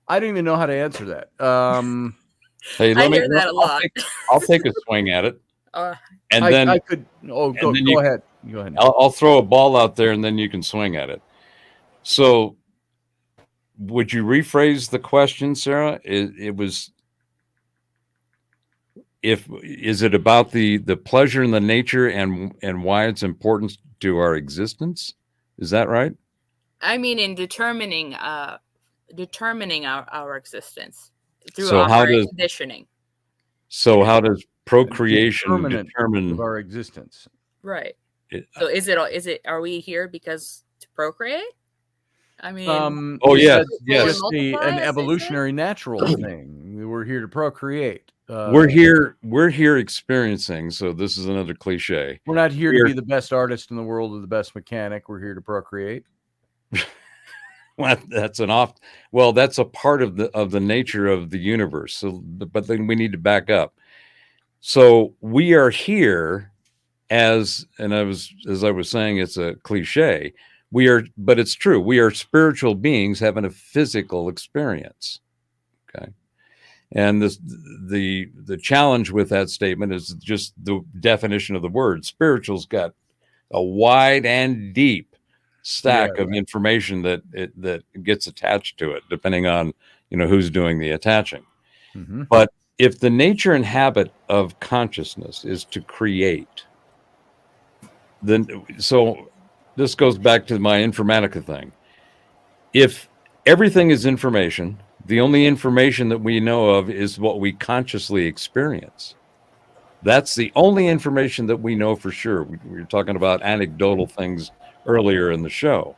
don't even know how to answer that. Hey, I hear that a lot. I'll take a swing at it. And then I could. Oh, go ahead. Go ahead. I'll throw a ball out there, and then you can swing at it. So, would you rephrase the question, Sarah? Is it about the pleasure and the nature and why it's important to our existence? Is that right? I mean, in determining our existence through conditioning. So how does procreation determine our existence? Right. So is it? Are we here because to procreate? I mean, Oh, yes, that's yes. just multiply, an as they say? evolutionary natural thing. We're here to procreate. We're here experiencing. So this is another cliche. We're not here to We're- be the best artist in the world or the best mechanic. We're here to procreate. Well, that's that's a part of the nature of the universe. So, but then we need to back up. So we are here as I was saying, it's a cliche. But it's true. We are spiritual beings having a physical experience. Okay. And the challenge with that statement is just the definition of the word. Spiritual's got a wide and deep stack of information that gets attached to it, depending on who's doing the attaching. Mm-hmm. But if the nature and habit of consciousness is to create, then so this goes back to my Informatica thing. If everything is information, the only information that we know of is what we consciously experience. That's the only information that we know for sure. We were talking about anecdotal things earlier in the show.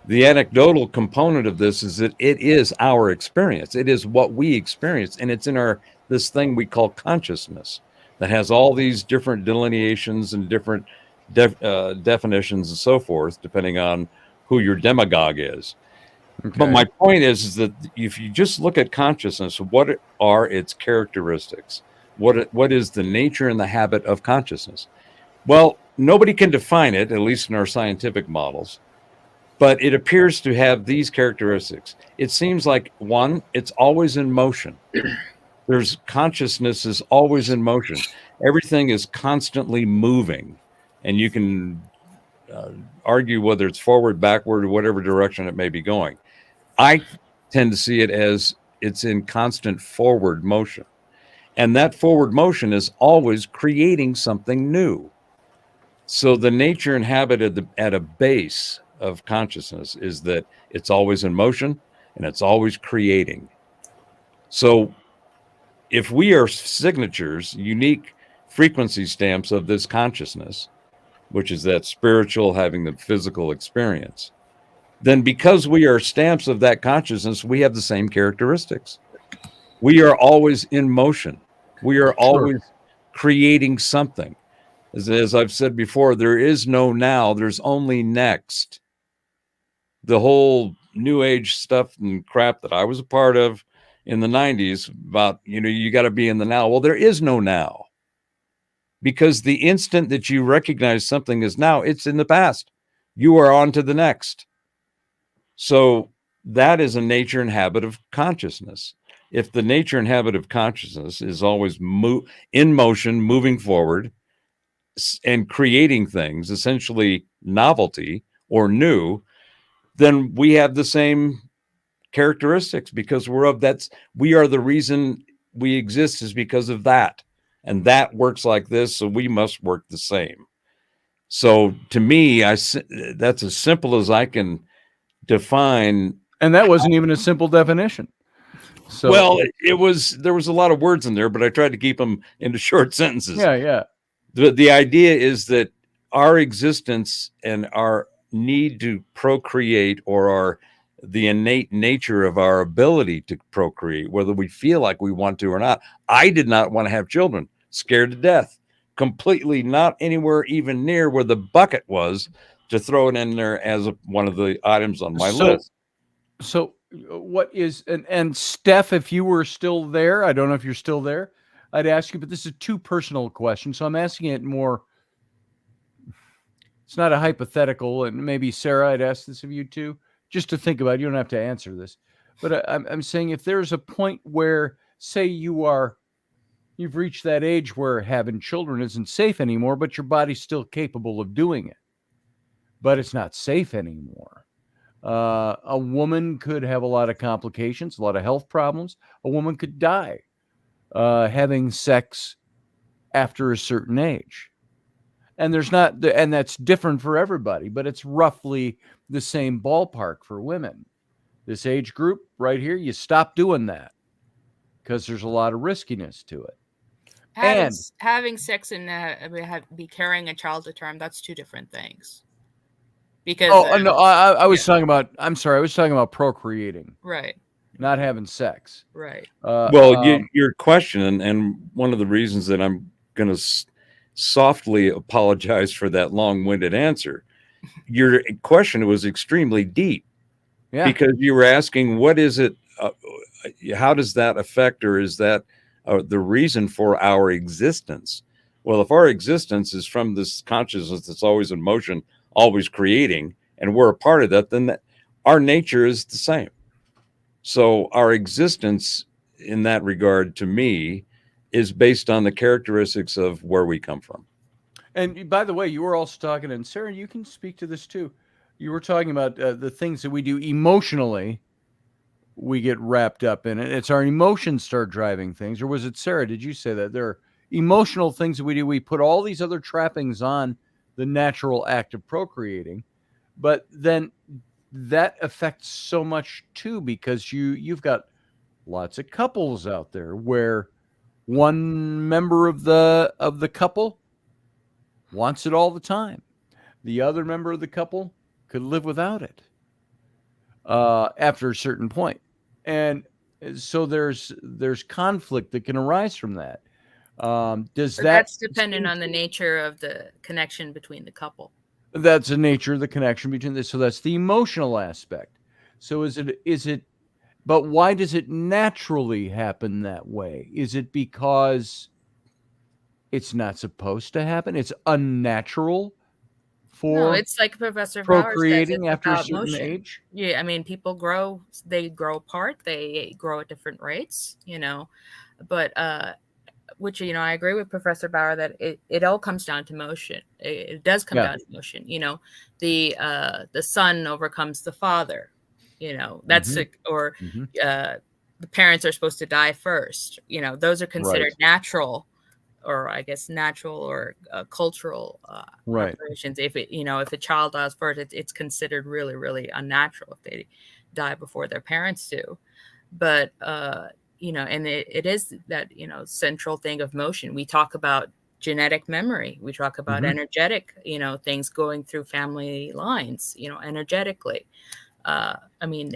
The anecdotal component of this is that it is our experience. It is what we experience, and it's in this thing we call consciousness that has all these different delineations and different definitions and so forth, depending on who your demagogue is. Okay. But my point is that if you just look at consciousness, what are its characteristics? What is the nature and the habit of consciousness? Well, nobody can define it, at least in our scientific models, but it appears to have these characteristics. It seems like, one, it's always in motion. Consciousness is always in motion. Everything is constantly moving, and you can argue whether it's forward, backward, or whatever direction it may be going. I tend to see it as it's in constant forward motion. And that forward motion is always creating something new. So the nature and habit at a base of consciousness is that it's always in motion and it's always creating. So if we are signatures, unique frequency stamps of this consciousness, which is that spiritual having the physical experience, then because we are stamps of that consciousness, we have the same characteristics. We are always in motion. We are always creating something. As I've said before, there is no now, there's only next. The whole new age stuff and crap that I was a part of in the 90s about, you got to be in the now. Well, there is no now. Because the instant that you recognize something is now, it's in the past. You are on to the next. So that is a nature and habit of consciousness. If the nature and habit of consciousness is always in motion, moving forward, and creating things, essentially novelty or new, then we have the same characteristics because we are the reason we exist is because of that. And that works like this, so we must work the same. So to me, that's as simple as I can define. And that wasn't even a simple definition. So, well, there was a lot of words in there, but I tried to keep them into short sentences. Yeah. The idea is that our existence and our need to procreate, or the innate nature of our ability to procreate, whether we feel like we want to or not. I did not want to have children, scared to death, completely not anywhere even near where the bucket was to throw it in there as one of the items on my list. So what is, and Steph, if you were still there, I don't know if you're still there, I'd ask you, but this is too personal a question. So I'm asking it more, it's not a hypothetical, and maybe Sarah, I'd ask this of you too, just to think about it. You don't have to answer this, but I'm saying if there's a point where, say you've reached that age where having children isn't safe anymore, but your body's still capable of doing it, but it's not safe anymore. A woman could have a lot of complications, a lot of health problems. A woman could die having sex after a certain age. And and that's different for everybody, but it's roughly the same ballpark for women. This age group right here, you stop doing that because there's a lot of riskiness to it. Having sex and be carrying a child to term, that's two different things. because no, I was talking about. I'm sorry, I was talking about procreating, right, not having sex. right. Well, your question, and one of the reasons that I'm going to softly apologize for that long-winded answer, your question was extremely deep, because you were asking, what is it? How does that affect, or is that the reason for our existence? Well, if our existence is from this consciousness that's always in motion, always creating, and we're a part of that, then our nature is the same. So our existence in that regard, to me, is based on the characteristics of where we come from. And by the way, you were also talking, and Sarah, you can speak to this too. You were talking about the things that we do emotionally. We get wrapped up in it. It's our emotions start driving things. Or was it Sarah? Did you say that there are emotional things that we do? We put all these other trappings on the natural act of procreating, but then that affects so much too, because you've got lots of couples out there where one member of the couple wants it all the time. The other member of the couple could live without it after a certain point. And so there's conflict that can arise from that. That's dependent on the nature of the connection between the couple. That's the nature of the connection between this. So that's the emotional aspect. So is it, but why does it naturally happen that way? Is it because it's not supposed to happen? It's unnatural for it's like Professor procreating Bauer says, after a certain motion. age. Yeah, I mean, people grow apart, they grow at different rates, but which, I agree with Professor Bauer that it all comes down to motion. It does come down to motion. The son overcomes the father, that's or the parents are supposed to die first. Those are considered natural, or I guess natural or cultural operations. If if a child dies first, it's considered really, really unnatural if they die before their parents do. But and it is that central thing of motion. We talk about genetic memory. We talk about energetic things going through family lines. Energetically. I mean,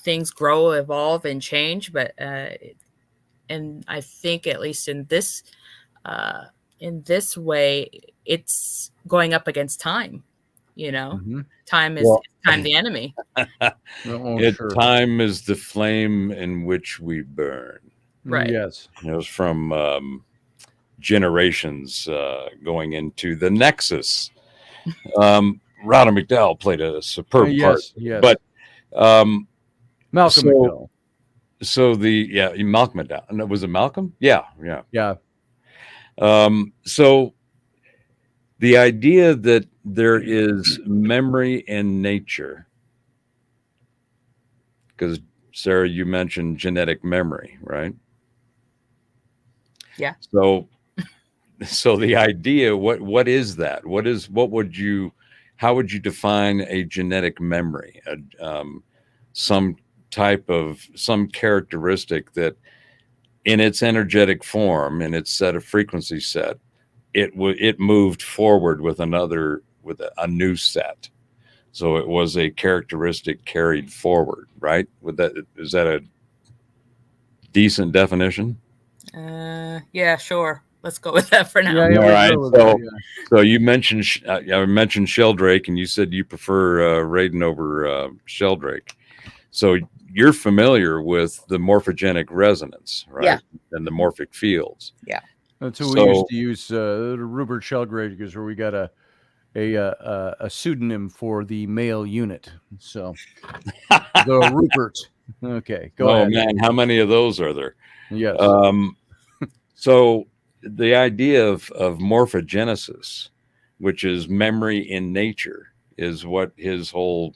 things grow, evolve, and change, but. And I think, at least in this way, it's going up against time. Time is time the enemy. Time is the flame in which we burn. Right. Yes. It was from Generations going into the Nexus. Rodham McDowell played a superb part. Yes. But Malcolm McDowell. So Malcolm McDowell. Was it Malcolm? Yeah. So the idea that there is memory in nature, because Sarah, you mentioned genetic memory, right? Yeah. So the idea, what is that? How would you define a genetic memory? Some characteristic that in its energetic form, in its set of frequency set, it moved forward with a new set. So it was a characteristic carried forward, right? Is that a decent definition? Yeah, sure. Let's go with that for now. All right. So you mentioned I mentioned Sheldrake, and you said you prefer Raiden over Sheldrake. So you're familiar with the morphogenic resonance, right? Yeah. And the morphic fields. Yeah. That's who we used to use, Rupert Sheldrake, because we got a pseudonym for the male unit. So the Rupert. Okay, go ahead. Oh man, how many of those are there? Yes. So the idea of morphogenesis, which is memory in nature, is what his whole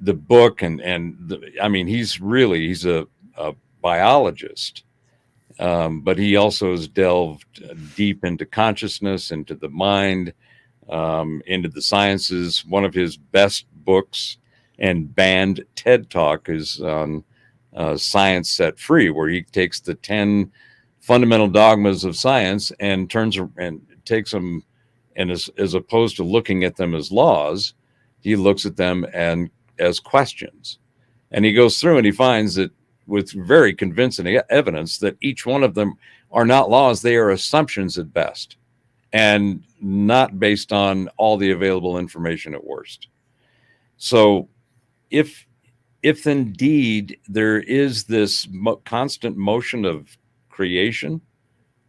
the book he's a biologist, but he also has delved deep into consciousness, into the mind, into the sciences. One of his best books and banned TED Talk is on Science Set Free, where he takes the 10 fundamental dogmas of science and takes them And as opposed to looking at them as laws, he looks at them and as questions. And he goes through and he finds that with very convincing evidence that each one of them are not laws, they are assumptions at best, and not based on all the available information at worst. So if indeed there is this constant motion of creation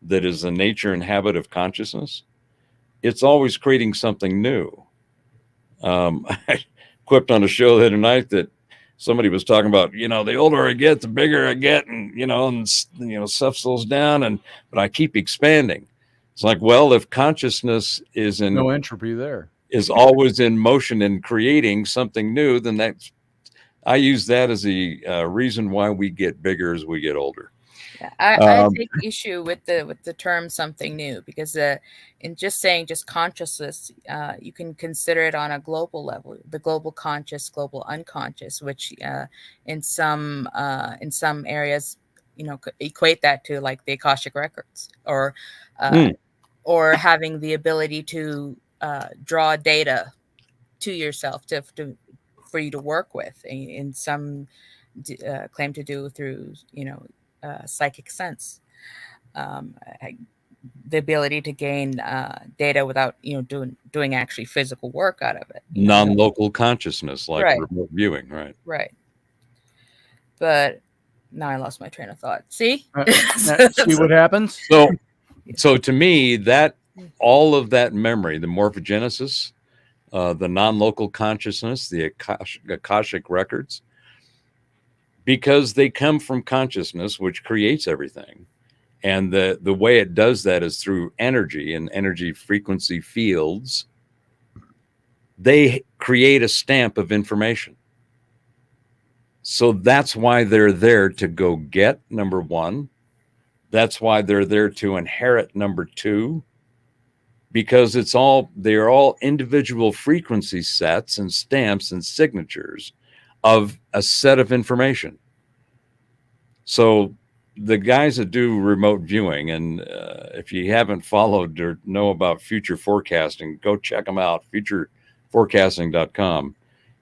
that is the nature and habit of consciousness, it's always creating something new. I quipped on a show the other night that somebody was talking about, the older I get, the bigger I get, and stuff slows down, but I keep expanding. It's like, well, if consciousness is in no entropy there, is always in motion and creating something new, then I use that as the reason why we get bigger as we get older. Yeah, I take issue with the term "something new" because in just saying just consciousness, you can consider it on a global level, the global conscious, global unconscious, which in some areas, equate that to like the Akashic records, or having the ability to draw data to yourself for you to work with. In some claim to do through psychic sense, the ability to gain data without doing actually physical work out of it. Non-local consciousness, like right. Remote viewing, right. But now I lost my train of thought. See see what happens. So to me, that all of that memory, the morphogenesis, the non-local consciousness, the Akashic records, because they come from consciousness, which creates everything. And the way it does that is through energy and energy frequency fields. They create a stamp of information. So that's why they're there to go get, number one. That's why they're there to inherit, number two, because they're all individual frequency sets and stamps and signatures of a set of information. So the guys that do remote viewing, and if you haven't followed or know about future forecasting, go check them out, futureforecasting.com.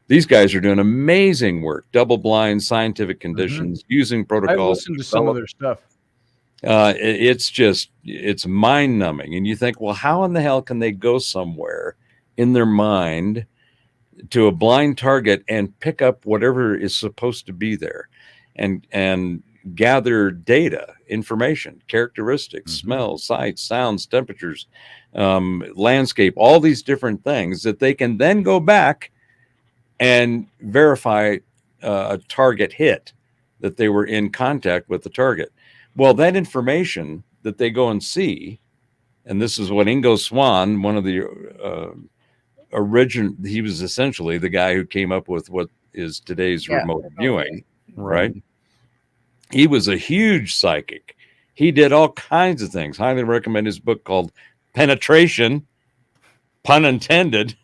These guys are doing amazing work, double-blind scientific conditions, using protocols. I listened to some of their stuff. It's mind-numbing. And you think, well, how in the hell can they go somewhere in their mind to a blind target and pick up whatever is supposed to be there and gather data, information, characteristics, smells, sights, sounds, temperatures, landscape, all these different things that they can then go back and verify a target hit, that they were in contact with the target. Well, that information that they go and see, and this is what Ingo Swann, one of the he was essentially the guy who came up with what is today's remote viewing, right? He was a huge psychic. He did all kinds of things. Highly recommend his book called Penetration, pun intended.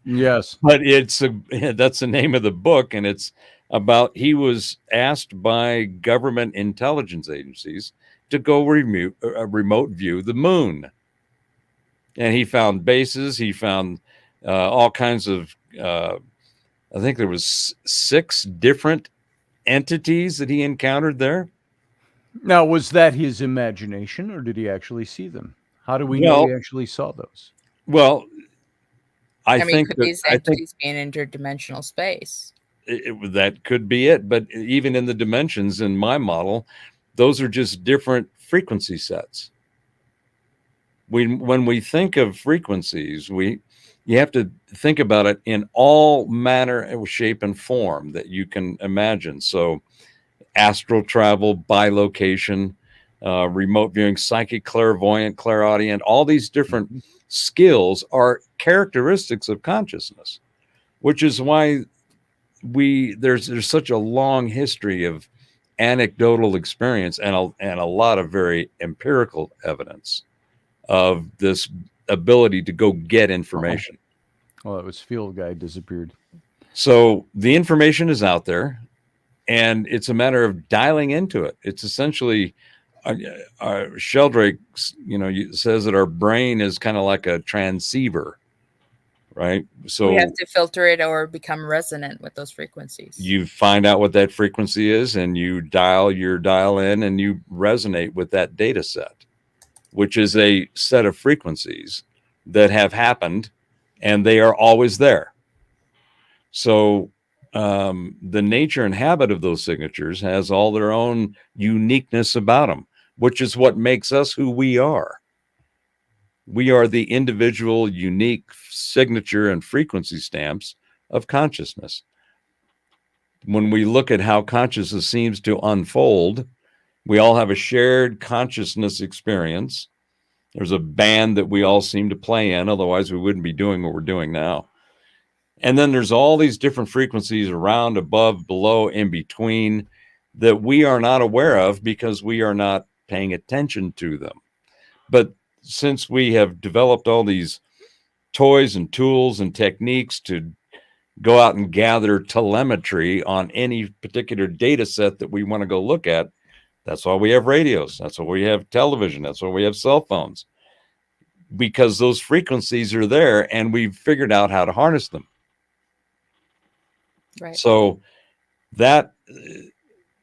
Yes. But that's the name of the book, and it's about, he was asked by government intelligence agencies to go remote view the moon. And he found bases, he found all kinds of, I think there was 6 different entities that he encountered there. Now, was that his imagination, or did he actually see them? How do we know he actually saw those? Well, I mean, think could these entities be in interdimensional space? That could be it. But even in the dimensions in my model, those are just different frequency sets. When we think of frequencies, you have to think about it in all manner, shape, and form that you can imagine. So astral travel, bilocation, remote viewing, psychic, clairvoyant, clairaudient, all these different skills are characteristics of consciousness, which is why there's such a long history of anecdotal experience and a lot of very empirical evidence of this ability to go get information. Well, that was Field Guy disappeared. So the information is out there, and it's a matter of dialing into it. It's essentially Sheldrake, says that our brain is kind of like a transceiver, right? So we have to filter it or become resonant with those frequencies. You find out what that frequency is, and you dial in, and you resonate with that data set, which is a set of frequencies that have happened, and they are always there. So the nature and habit of those signatures has all their own uniqueness about them, which is what makes us who we are. We are the individual, unique signature and frequency stamps of consciousness. When we look at how consciousness seems to unfold, we all have a shared consciousness experience. There's a band that we all seem to play in, otherwise we wouldn't be doing what we're doing now. And then there's all these different frequencies around, above, below, in between that we are not aware of because we are not paying attention to them. But since we have developed all these toys and tools and techniques to go out and gather telemetry on any particular data set that we want to go look at, that's why we have radios. That's why we have television. That's why we have cell phones, because those frequencies are there and we've figured out how to harness them. Right. So that,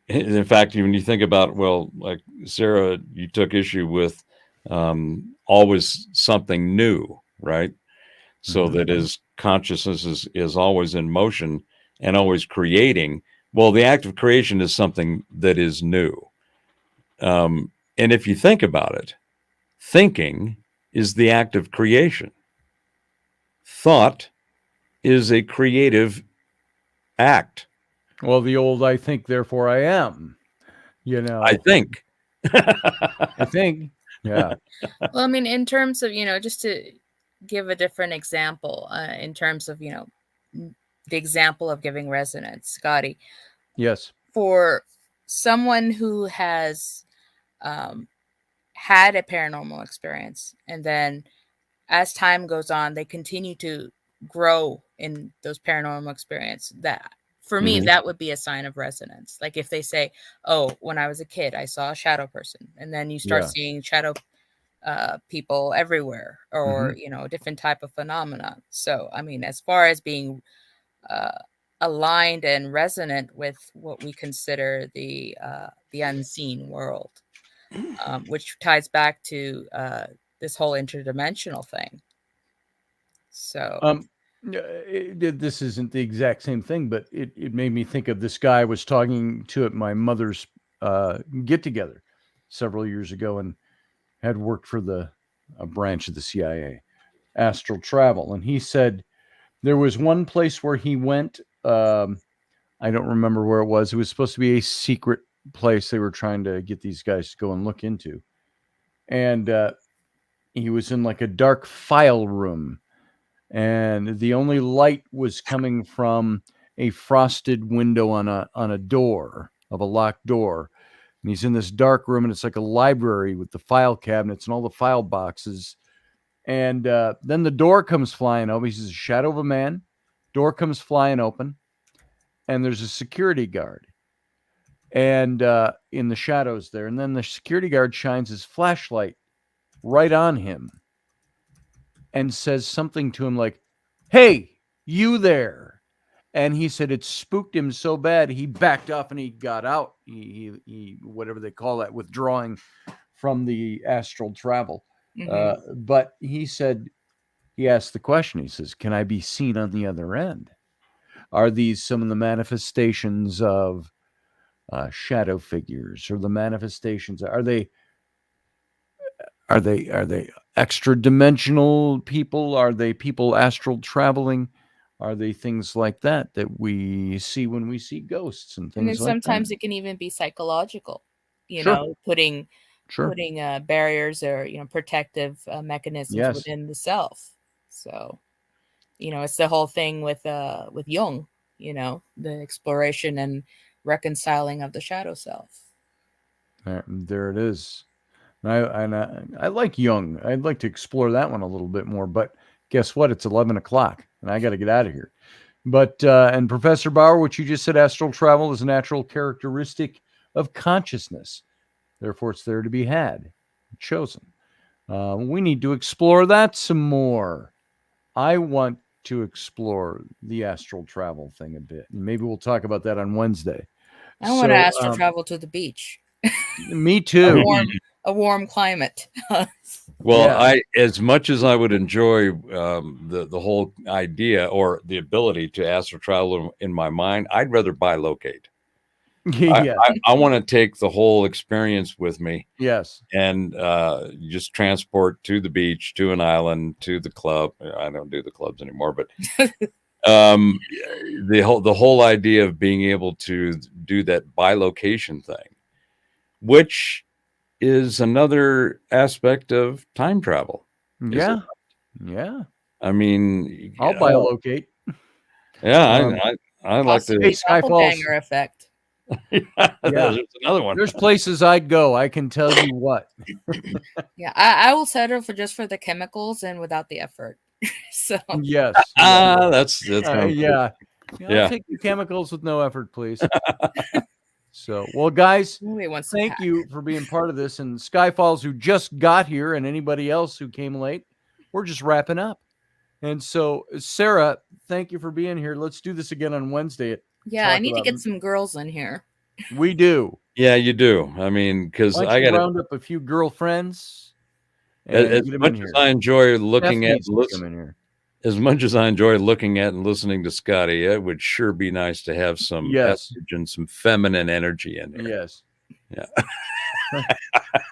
in fact, when you think about, well, like Sarah, you took issue with always something new, right? So that is consciousness is always in motion and always creating. Well, the act of creation is something that is new. And if you think about it, thinking is the act of creation. Thought is a creative act. Well, the old "I think, therefore I am." I think. I think. Yeah. Well, I mean, in terms of, just to give a different example, in terms of, the example of giving resonance, Scotty. Yes. For someone who has had a paranormal experience, and then as time goes on, they continue to grow in those paranormal experience, that for me, that would be a sign of resonance. Like if they say, oh, when I was a kid, I saw a shadow person, and then you start seeing shadow people everywhere, or different type of phenomena. So I mean, as far as being aligned and resonant with what we consider the unseen world, which ties back to this whole interdimensional thing. So this isn't the exact same thing, but it made me think of this guy I was talking to at my mother's get together several years ago, and had worked for a branch of the CIA, astral travel. And he said there was one place where he went. I don't remember where it was. It was supposed to be a secret place they were trying to get these guys to go and look into. And he was in like a dark file room, and the only light was coming from a frosted window on a door of a locked door. And he's in this dark room, and it's like a library with the file cabinets and all the file boxes. And then the door comes flying open. He's a shadow of a man. Door comes flying open, and there's a security guard. And in the shadows there. And then the security guard shines his flashlight right on him and says something to him like, "Hey, you there." And he said it spooked him so bad, he backed off and he got out. He whatever they call that, withdrawing from the astral travel. But he said, he asked the question, he says, can I be seen on the other end? Are these some of the manifestations of shadow figures, or the manifestations? Are they extra dimensional people? Are they people astral traveling? Are they things like that we see when we see ghosts and things like that? And sometimes it can even be psychological, putting barriers or, protective mechanisms within the self. So, it's the whole thing with Jung, the exploration and reconciling of the shadow self. There it is. I like Jung. I'd like to explore that one a little bit more, but guess what? It's 11 o'clock and I got to get out of here. But, and Professor Bauer, what you just said, astral travel is a natural characteristic of consciousness. Therefore, it's there to be had, chosen. We need to explore that some more. I want to explore the astral travel thing a bit. Maybe we'll talk about that on Wednesday. I want to astral travel to the beach. Me too. A warm climate. Well, as much as I would enjoy the whole idea or the ability to astral travel in my mind, I'd rather bilocate. Yeah. I want to take the whole experience with me. Yes. And just transport to the beach, to an island, to the club. I don't do the clubs anymore, but the whole idea of being able to do that bilocation thing, which is another aspect of time travel. Yeah. Yeah. I mean, I'll bilocate. Yeah, I like the doppelganger effect. Yeah, there's another one. There's places I'd go. I can tell you what. Yeah, I will settle for the chemicals and without the effort. So yes. That's yeah. I'll take the chemicals with no effort, please. So, well, guys, thank you for being part of this. And Skyfalls, who just got here, and anybody else who came late, we're just wrapping up. And so, Sarah, thank you for being here. Let's do this again on Wednesday. Yeah, I need to get some girls in here. We do. Yeah, you do. I mean, because I got to round up a few girlfriends. As much as I enjoy looking at, as much as I enjoy looking at and listening to Scotty, it would sure be nice to have some estrogen, some feminine energy in here. Yes. Yeah.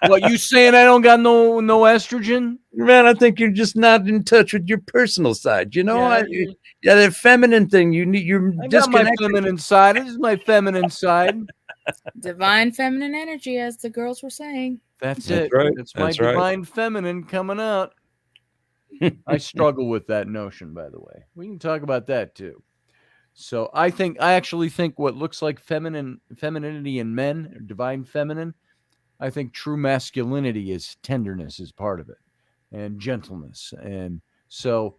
What, you saying I don't got no estrogen? Man, I think you're just not in touch with your personal side. You know, that feminine thing. You're disconnected. My feminine side. This is my feminine side. Divine feminine energy, as the girls were saying. That's it. Right. That's my divine feminine coming out. I struggle with that notion, by the way. We can talk about that too. So I actually think what looks like femininity in men, divine feminine, I think true masculinity is tenderness is part of it, and gentleness. And so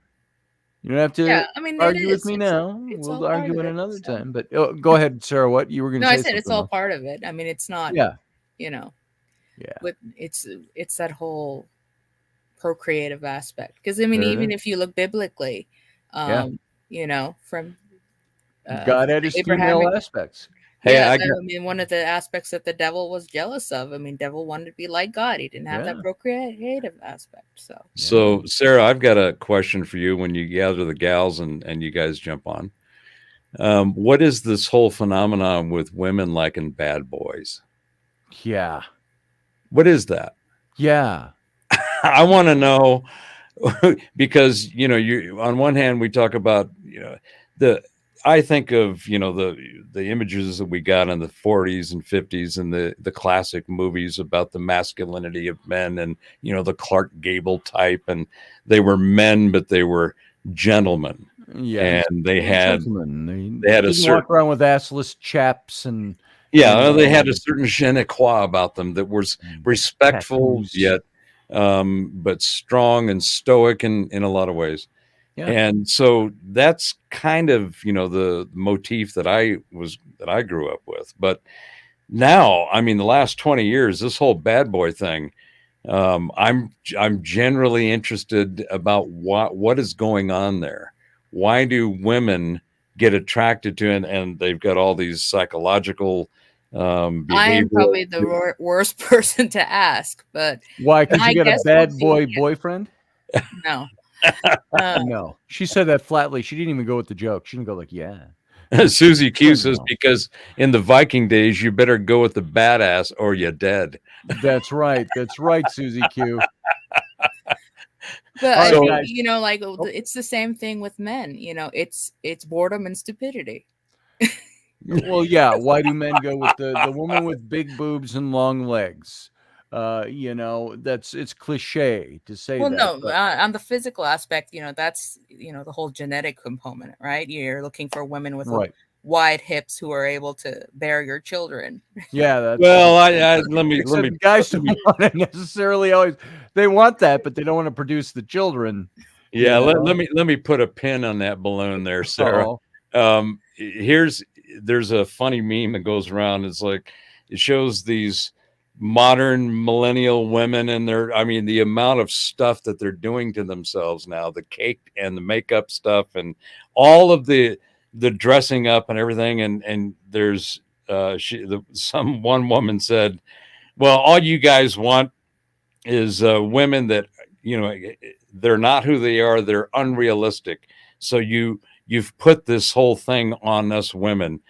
you don't have to argue with me now. We'll argue at another time. But go ahead, Sarah. What you were going to say? No, I said it's all part of it. I mean, it's not. Yeah. You know. Yeah. It's that whole procreative aspect. Because I mean, even if you look biblically, you know, from God had his female aspects. Hey, I mean, one of the aspects that the devil was jealous of. I mean, devil wanted to be like God. He didn't have that procreative aspect. So, Sarah, I've got a question for you. When you gather the gals and you guys jump on, what is this whole phenomenon with women liking bad boys? Yeah. What is that? Yeah. I want to know because, you know, you on one hand, we talk about, you know, I think of, you know, the images that we got in the 40s and 50s and the classic movies about the masculinity of men and, you know, the Clark Gable type, and they were men, but they were gentlemen. Yeah. And they had a certain walk around with assless chaps and they had a certain je ne quoi about them that was respectful yet but strong and stoic in a lot of ways. Yeah. And so that's kind of, you know, the motif that I grew up with. But now, I mean, the last 20 years, this whole bad boy thing, I'm generally interested about what is going on there. Why do women get attracted to it? And they've got all these psychological I am probably the worst person to ask, but why? Because you got a bad boy boyfriend? No. No, she said that flatly. She didn't even go with the joke. She didn't go like, yeah. Susie Q says, because in the Viking days, you better go with the badass or you're dead. That's right. That's right, Susie Q. But I think, you know, like it's the same thing with men. You know, it's boredom and stupidity. Well, yeah. Why do men go with the woman with big boobs and long legs? You know, it's cliche to say that. Well, no, on the physical aspect, you know, that's, you know, the whole genetic component, right? You're looking for women with wide hips who are able to bear your children. Yeah. That's let me guys don't want to necessarily always, they want that, but they don't want to produce the children. Yeah. Let me put a pin on that balloon there, Sarah. There's a funny meme that goes around. It's like, it shows these modern millennial women and the amount of stuff that they're doing to themselves now, the cake and the makeup stuff and all of the dressing up and everything. And there's one woman said, well, all you guys want is women that, they're not who they are. They're unrealistic. So you've put this whole thing on us women.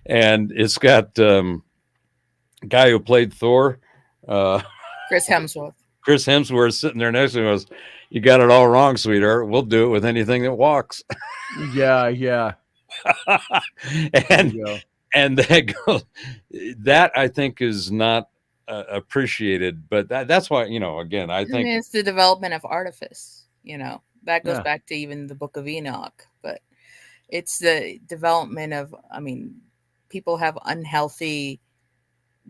And it's got guy who played Thor, Chris Hemsworth. Chris Hemsworth sitting there next to him goes, "You got it all wrong, sweetheart. We'll do it with anything that walks." Yeah. and that I think is not appreciated, but that's why, again, I think it's the development of artifice. That goes back to even the Book of Enoch, but it's the development of, people have unhealthy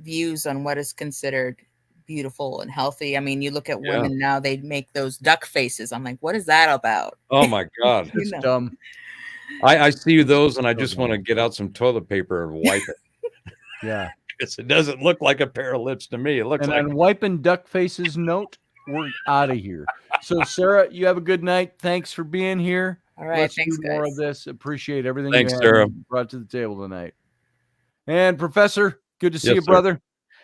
views on what is considered beautiful and healthy. You look at women now, they make those duck faces. I'm like, what is that about? Oh my God. It's dumb. I see those and I just want to get out some toilet paper and wipe it. Yeah. Because it doesn't look like a pair of lips to me. It looks like on wiping duck faces note, we're out of here. So Sarah, you have a good night. Thanks for being here. All right. Thanks, do more of this. Appreciate everything Thanks, you Sarah. brought to the table tonight. And Professor, good to see you, brother.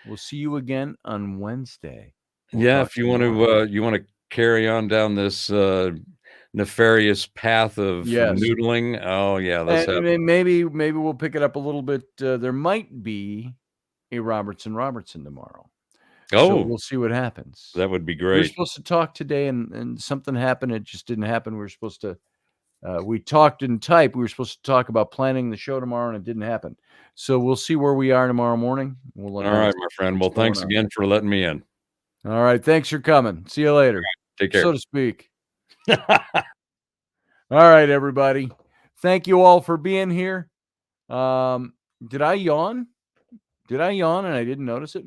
We'll see you again on Wednesday. If you want to carry on down this nefarious path of noodling. Oh yeah, let's have it. Maybe we'll pick it up a little bit. There might be a Robertson tomorrow. So we'll see what happens. That would be great. We were supposed to talk today and something happened. It just didn't happen. We were supposed to we talked in type. We were supposed to talk about planning the show tomorrow, and it didn't happen. So we'll see where we are tomorrow morning. All right, my friend. Well, thanks again for letting me in. All right. Thanks for coming. See you later. Take care. So to speak. All right, everybody. Thank you all for being here. Did I yawn? And I didn't notice it?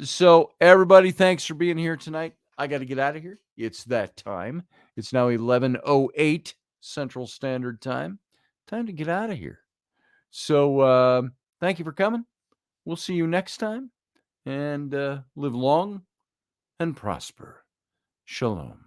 So everybody, thanks for being here tonight. I got to get out of here. It's that time. It's now 11:08 Central Standard Time. Time to get out of here. So thank you for coming. We'll see you next time, and live long and prosper. Shalom.